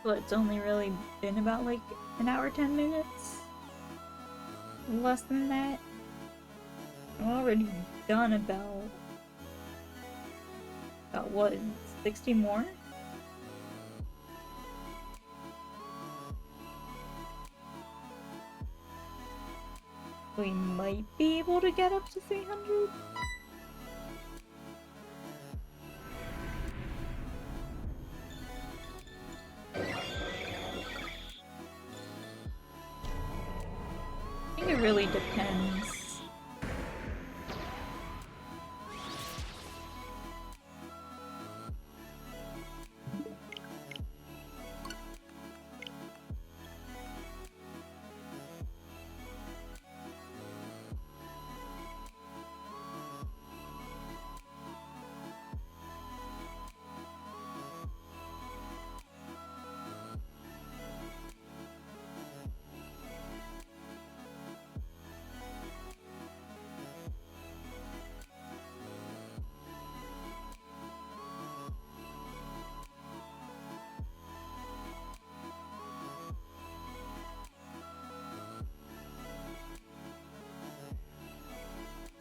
[SPEAKER 1] But it's only really been about like an hour, 10 minutes? Less than that? I've already done about what, 60 more? We might be able to get up to 300? I think it really depends.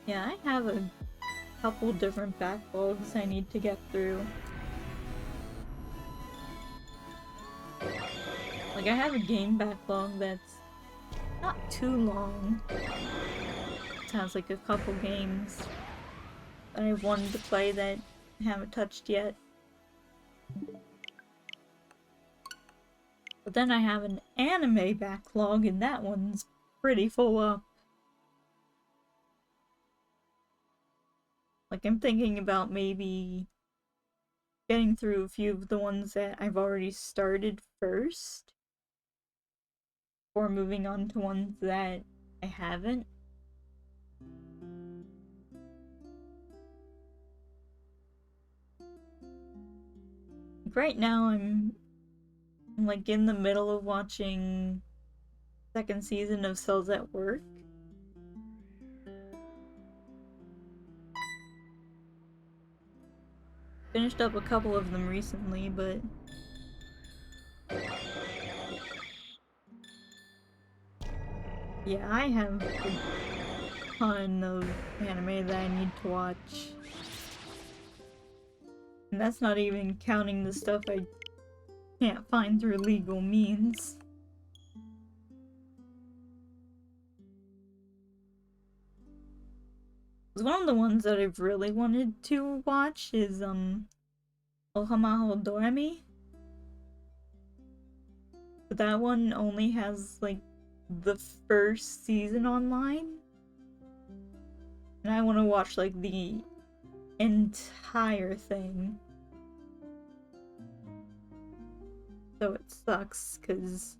[SPEAKER 1] Yeah, I have a couple different backlogs I need to get through. Like, I have a game backlog that's not too long. It has like a couple games that I wanted to play that I haven't touched yet. But then I have an anime backlog, and that one's pretty full up. Like, I'm thinking about maybe getting through a few of the ones that I've already started first, or moving on to ones that I haven't. Right now, I'm like in the middle of watching second season of Cells at Work. Finished up a couple of them recently, but yeah, I have a ton of anime that I need to watch. And that's not even counting the stuff I can't find through legal means. One of the ones that I've really wanted to watch is, Ohamaho Doremi. But that one only has, like, the first season online. And I want to watch, like, the entire thing. So it sucks, because...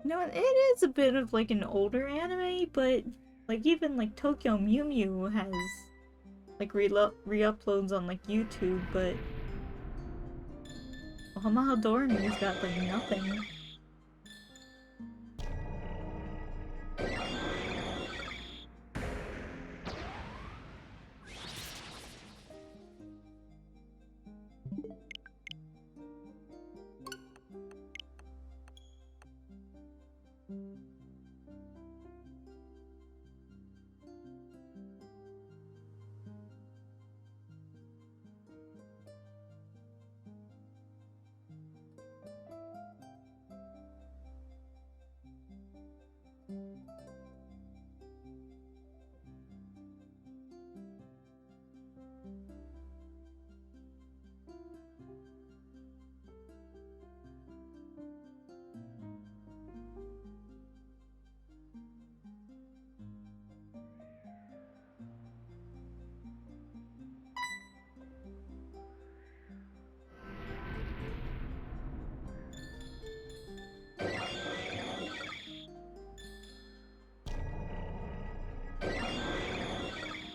[SPEAKER 1] You know, it is a bit of, like, an older anime, but, like, even, like, Tokyo Mew Mew has, like, re-uploads on, like, YouTube, but... Ohamaho Doremi's got, like, nothing.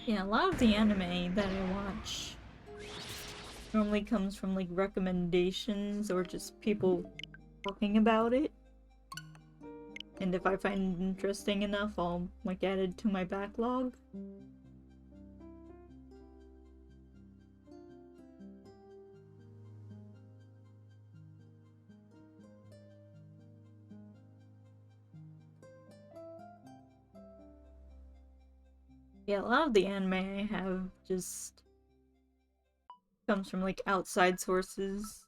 [SPEAKER 1] Yeah, a lot of the anime that I watch normally comes from, like, recommendations or just people talking about it. And if I find it interesting enough, I'll, like, add it to my backlog. Yeah, a lot of the anime I have just comes from, like, outside sources.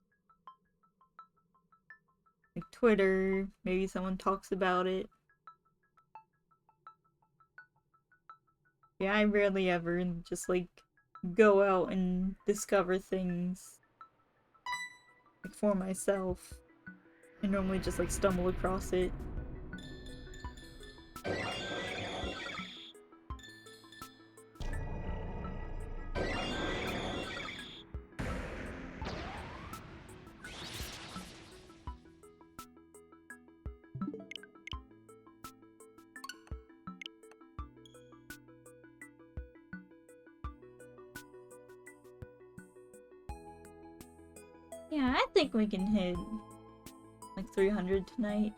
[SPEAKER 1] Like Twitter, maybe someone talks about it. Yeah, I rarely ever just, like, go out and discover things, like, for myself. I normally just, like, stumble across it. Yeah, I think we can hit, like, 300 tonight.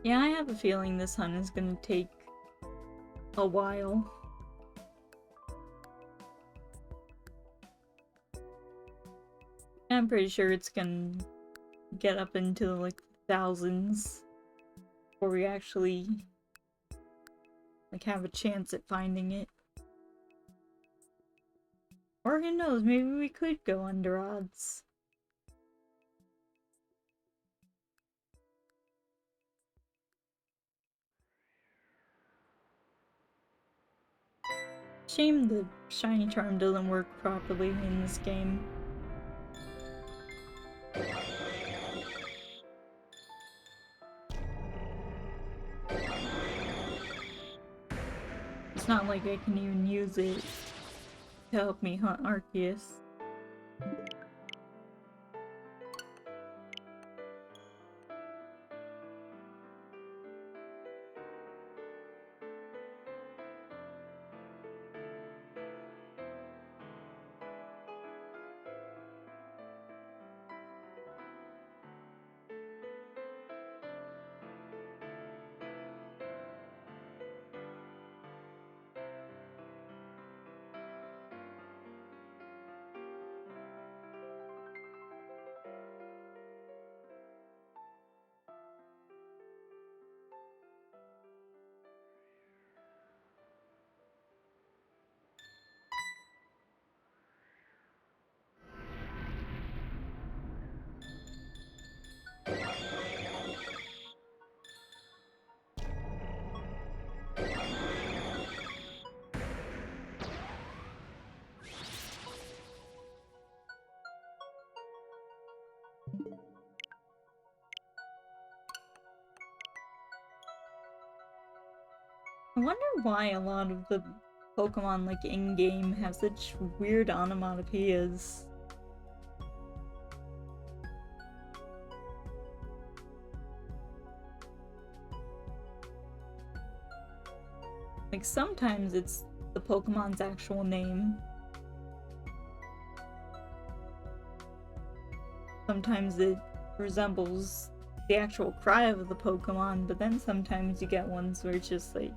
[SPEAKER 1] Yeah, I have a feeling this hunt is gonna take a while. I'm pretty sure it's gonna get up into, like, thousands before we actually, like, have a chance at finding it. Or who knows, maybe we could go under odds. Shame the shiny charm doesn't work properly in this game. It's not like I can even use it to help me hunt Arceus. I wonder why a lot of the Pokemon, like, in-game have such weird onomatopoeias. Like, sometimes it's the Pokemon's actual name. Sometimes it resembles the actual cry of the Pokemon, but then sometimes you get ones where it's just like,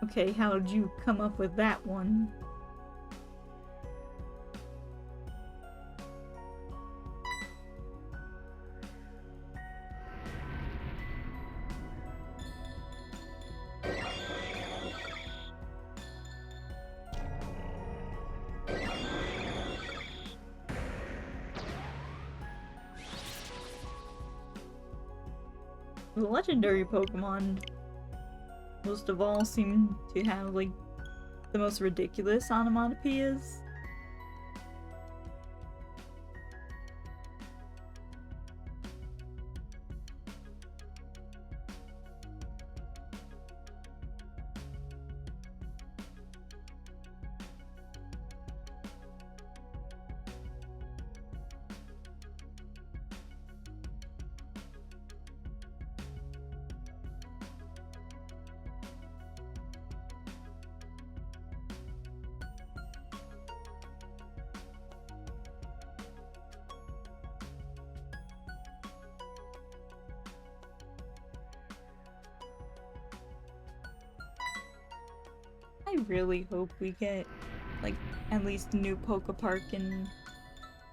[SPEAKER 1] okay, how did you come up with that one? The legendary Pokemon, most of all, seem to have, like, the most ridiculous onomatopoeias. I really hope we get, like, at least a new Poke Park in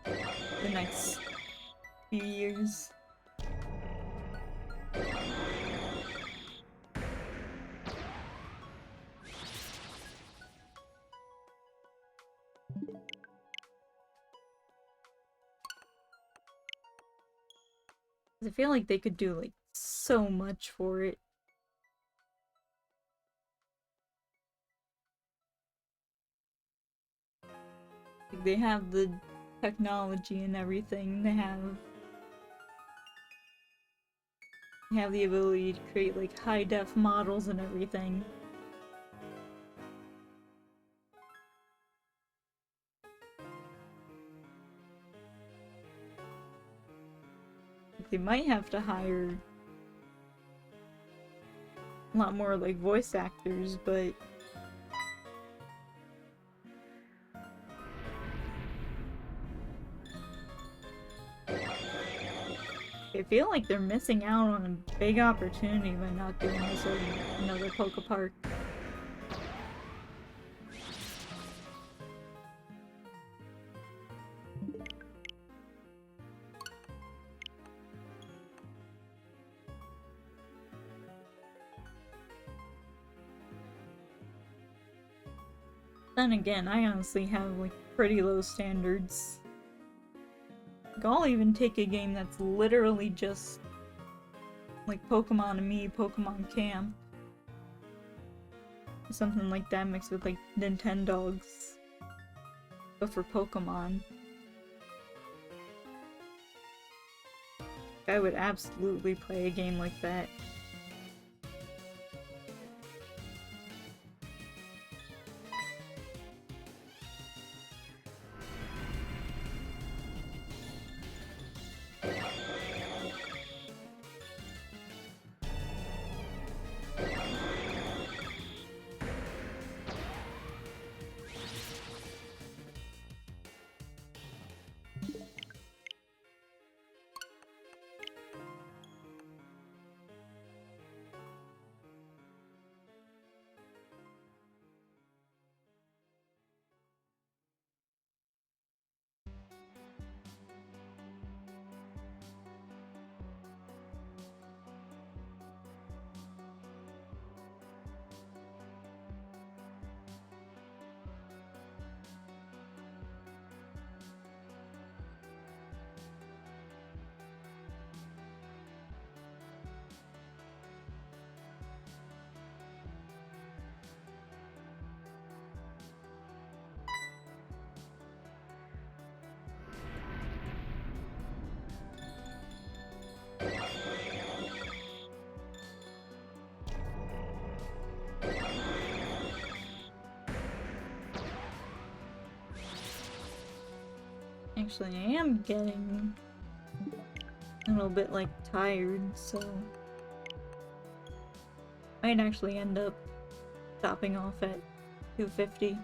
[SPEAKER 1] the next few years. I feel like they could do, like, so much for it. Like, they have the technology and everything. They have the ability to create, like, high-def models and everything. Like, they might have to hire a lot more, like, voice actors, but I feel like they're missing out on a big opportunity by not doing this in another Poke Park. Then again, I honestly have, like, pretty low standards. Like, I'll even take a game that's literally just like Pokemon and Me, Pokemon Camp. Something like that mixed with, like, Nintendogs. But for Pokemon. I would absolutely play a game like that. Actually, I am getting a little bit, like, tired, so might actually end up stopping off at 250.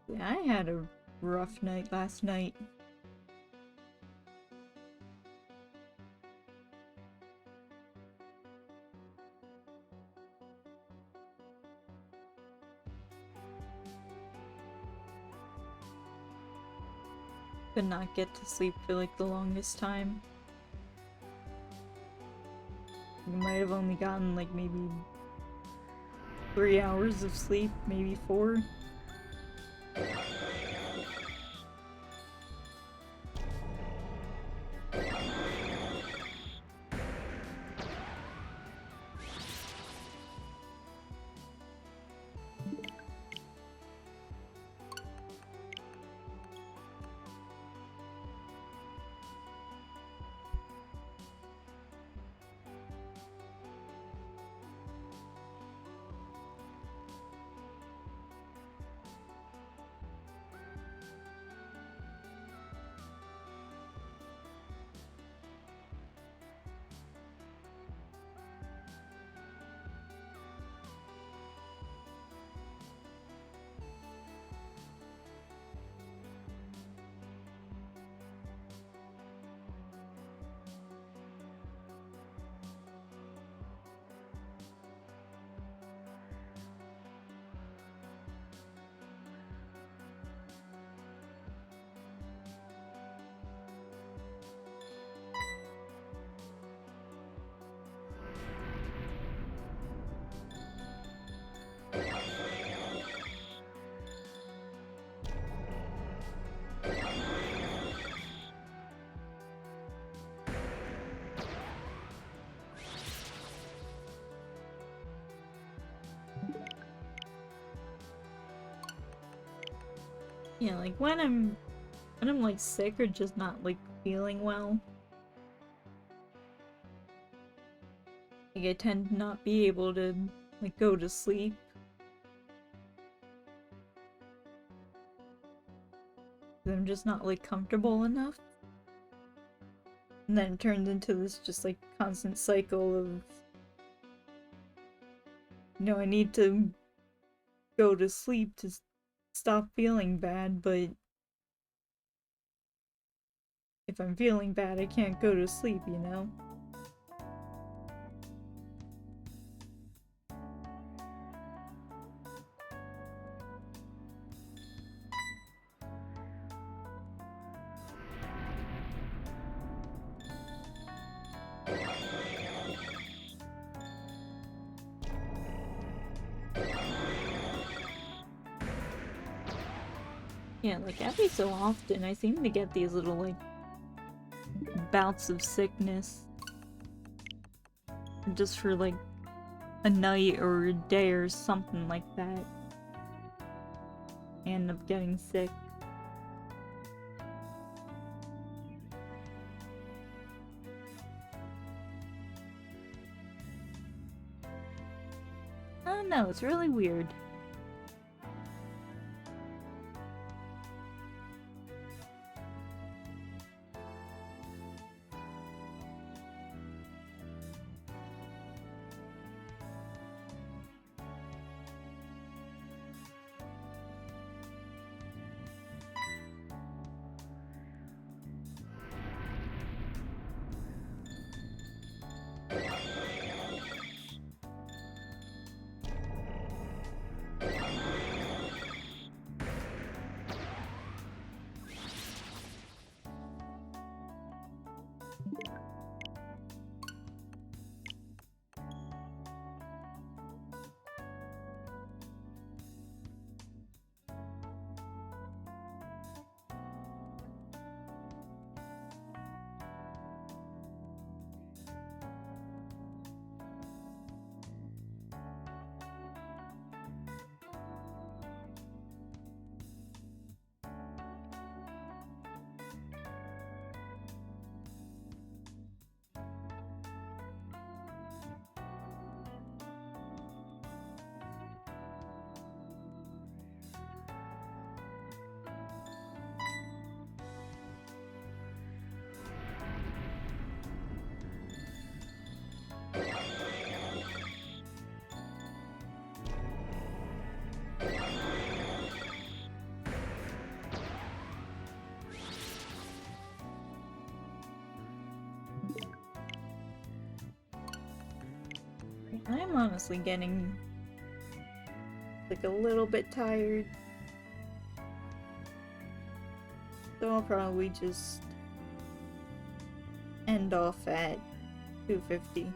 [SPEAKER 1] Yeah, I had a rough night last night. Could not get to sleep for like the longest time. You might have only gotten like maybe 3 hours of sleep, maybe 4. Yeah, like when I'm like sick or just not like feeling well, like I tend to not be able to like go to sleep. I'm just not like comfortable enough. And then it turns into this just like constant cycle of, you know, I need to go to sleep to stop feeling bad, but if I'm feeling bad, I can't go to sleep, you know? Yeah, like every so often I seem to get these little like bouts of sickness. Just for like a night or a day or something like that. I end up getting sick. I don't know, it's really weird. I'm honestly getting like a little bit tired. So I'll probably just end off at 250.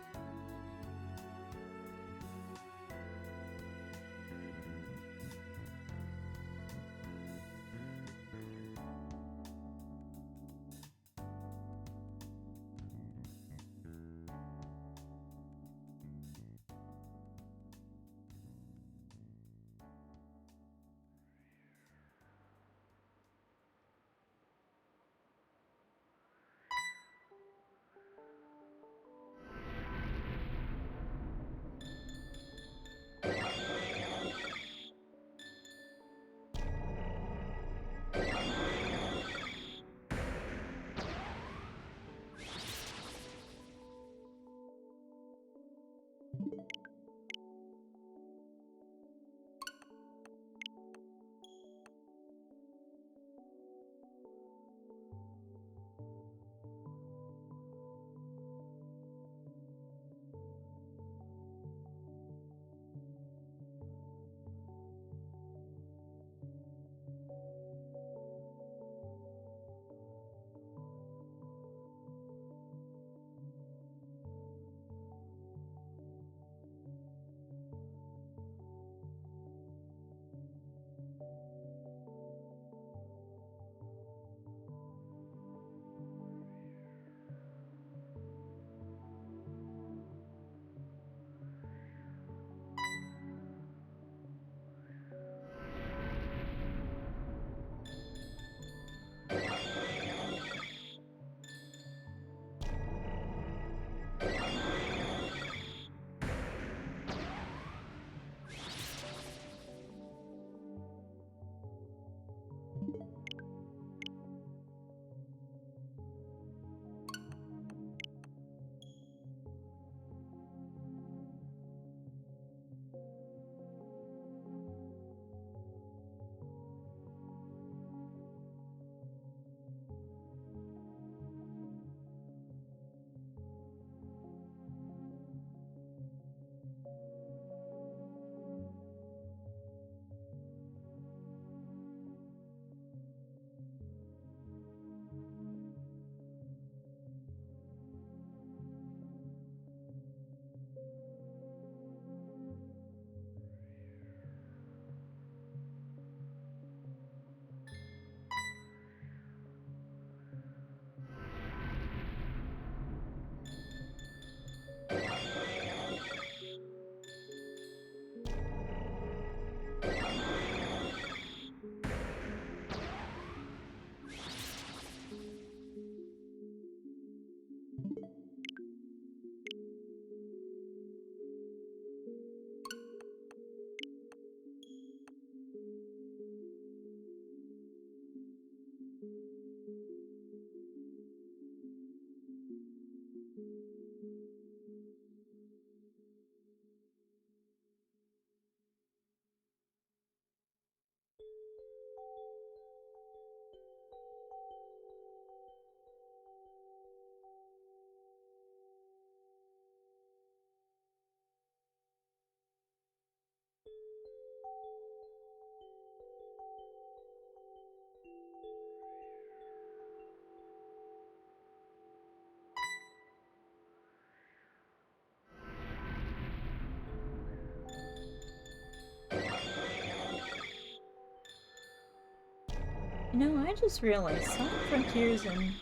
[SPEAKER 1] You know, I just realized Sonic Frontiers and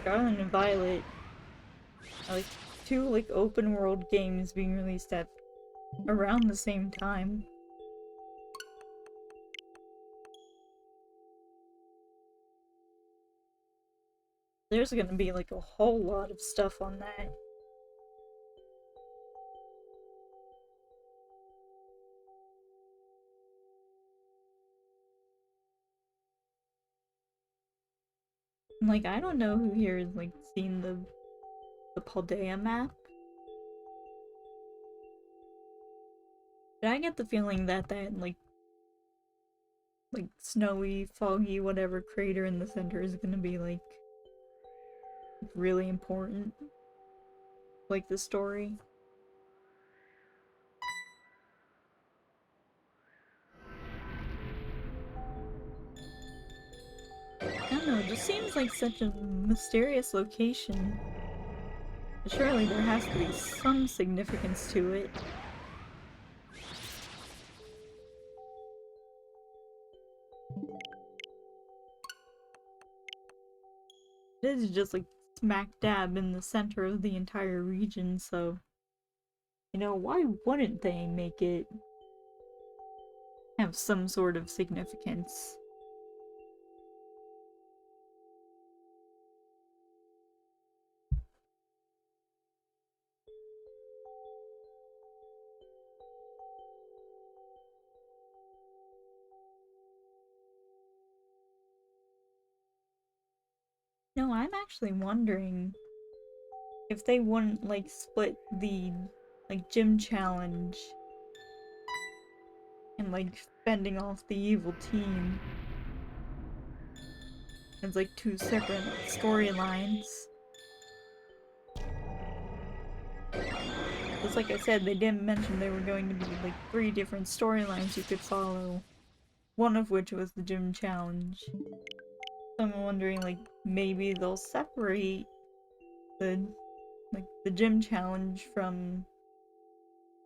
[SPEAKER 1] Scarlet and Violet are like two like open world games being released at around the same time. There's gonna be like a whole lot of stuff on that. Like, I don't know who here has like seen the Paldea map. But I get the feeling that like snowy, foggy, whatever crater in the center is gonna be like really important. Like the story. don't know, it just seems like such a mysterious location. Surely there has to be some significance to it. It is just like smack dab in the center of the entire region, so you know, why wouldn't they make it have some sort of significance? No, I'm actually wondering if they wouldn't like split the like gym challenge and like fending off the evil team as like two separate storylines. Just like I said, they didn't mention there were going to be like 3 different storylines you could follow, one of which was the gym challenge. So I'm wondering like maybe they'll separate the the gym challenge from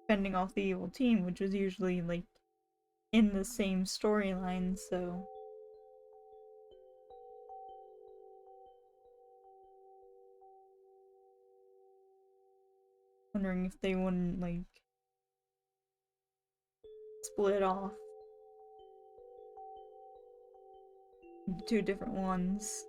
[SPEAKER 1] fending off the evil team, which was usually like in the same storyline, so wondering if they wouldn't like split off into 2 different ones.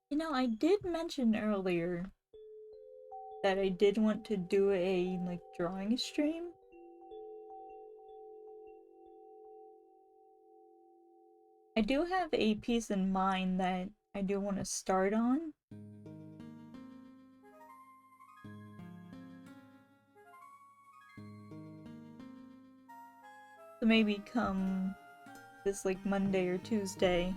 [SPEAKER 1] You know, I did mention earlier that I did want to do a like drawing stream. I do have a piece in mind that I do want to start on. So maybe come this like Monday or Tuesday,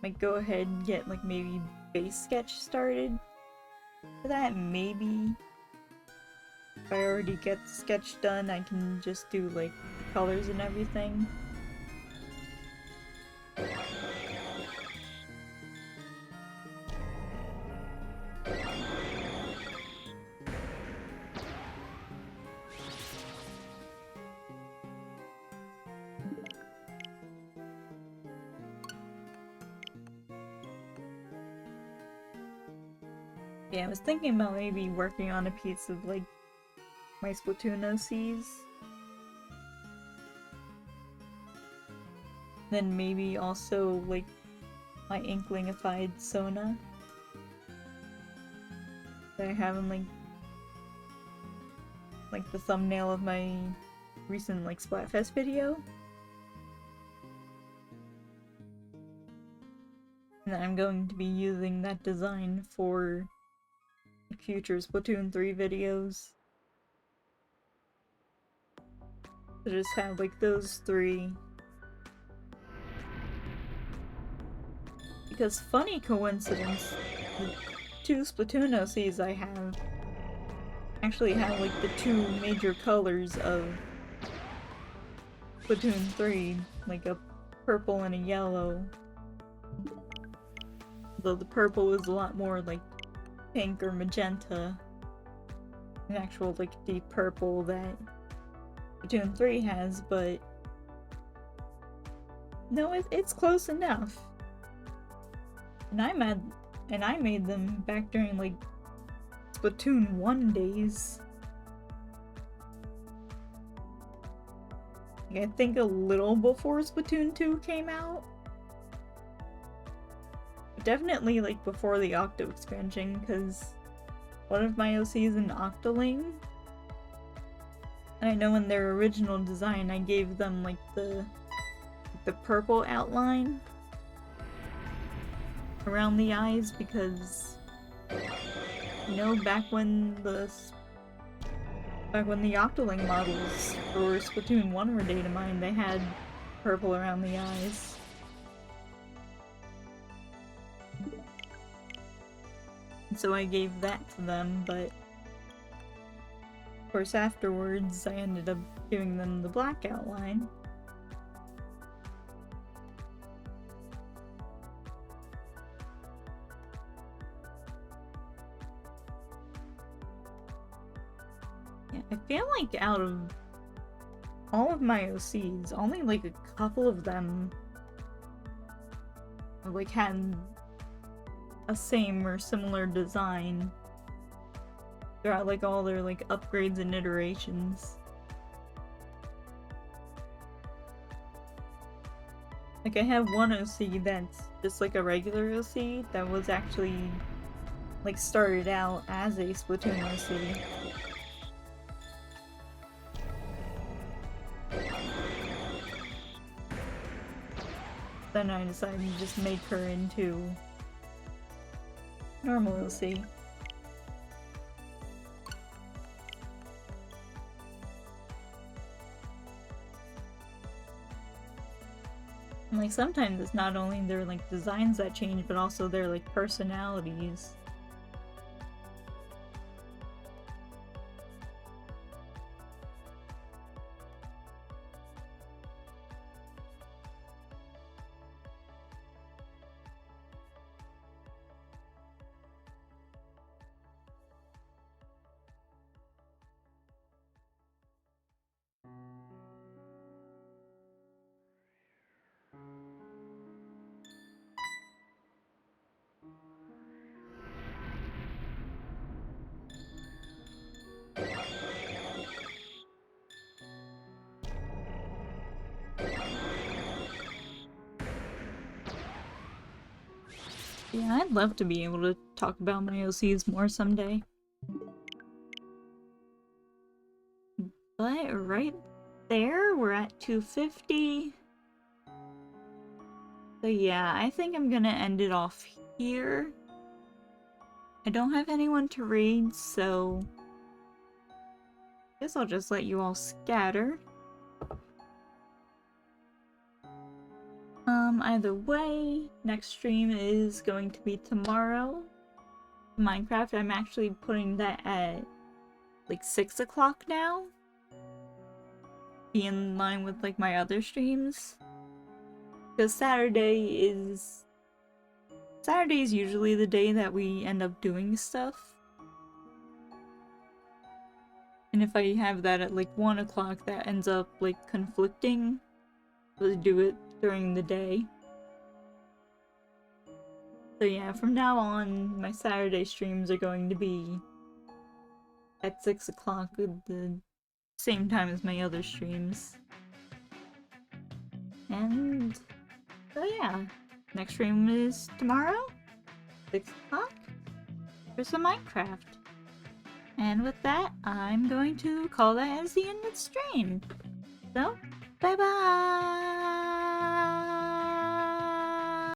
[SPEAKER 1] might go ahead and get like maybe base sketch started for that. Maybe if I already get the sketch done, I can just do like the colors and everything. Yeah, I was thinking about maybe working on a piece of like my Splatoon OCs. Then maybe also like my Inklingified Sona that I have in like the thumbnail of my recent like Splatfest video. And then I'm going to be using that design for future Splatoon 3 videos. to just have like those three. Because funny coincidence, the 2 Splatoon OCs I have actually have like the 2 major colors of Splatoon 3, like a purple and a yellow. Though the purple is a lot more like pink or magenta, an actual like deep purple that Splatoon 3 has, but no, it's close enough. And I made them back during like Splatoon 1 days. I think a little before Splatoon 2 came out. Definitely like before the Octo expansion, because one of my OCs is an Octoling. And I know in their original design I gave them like the purple outline around the eyes because, you know, back when the Octoling models for Splatoon 1 were data mined, they had purple around the eyes. And so I gave that to them, but of course afterwards I ended up giving them the black outline. I feel like out of all of my OCs, only like a couple of them like had a same or similar design throughout like all their like upgrades and iterations. Like I have one OC that's just like a regular OC that was actually like started out as a Splatoon OC. Then I decided to just make her into normal OC. And like sometimes it's not only their like designs that change, but also their like personalities. Yeah, I'd love to be able to talk about my OCs more someday. But right there, we're at 250. So yeah, I think I'm gonna end it off here. I don't have anyone to read, so I guess I'll just let you all scatter. Either way, next stream is going to be tomorrow. Minecraft, I'm actually putting that at like 6 o'clock now. Be in line with like my other streams. Because Saturday is usually the day that we end up doing stuff. And if I have that at like 1 o'clock, that ends up like conflicting. Let's do it during the day. So yeah, from now on, my Saturday streams are going to be at 6 o'clock at the same time as my other streams. And so yeah, next stream is tomorrow, 6 o'clock, for some Minecraft. And with that, I'm going to call that as the end of the stream. So, bye bye!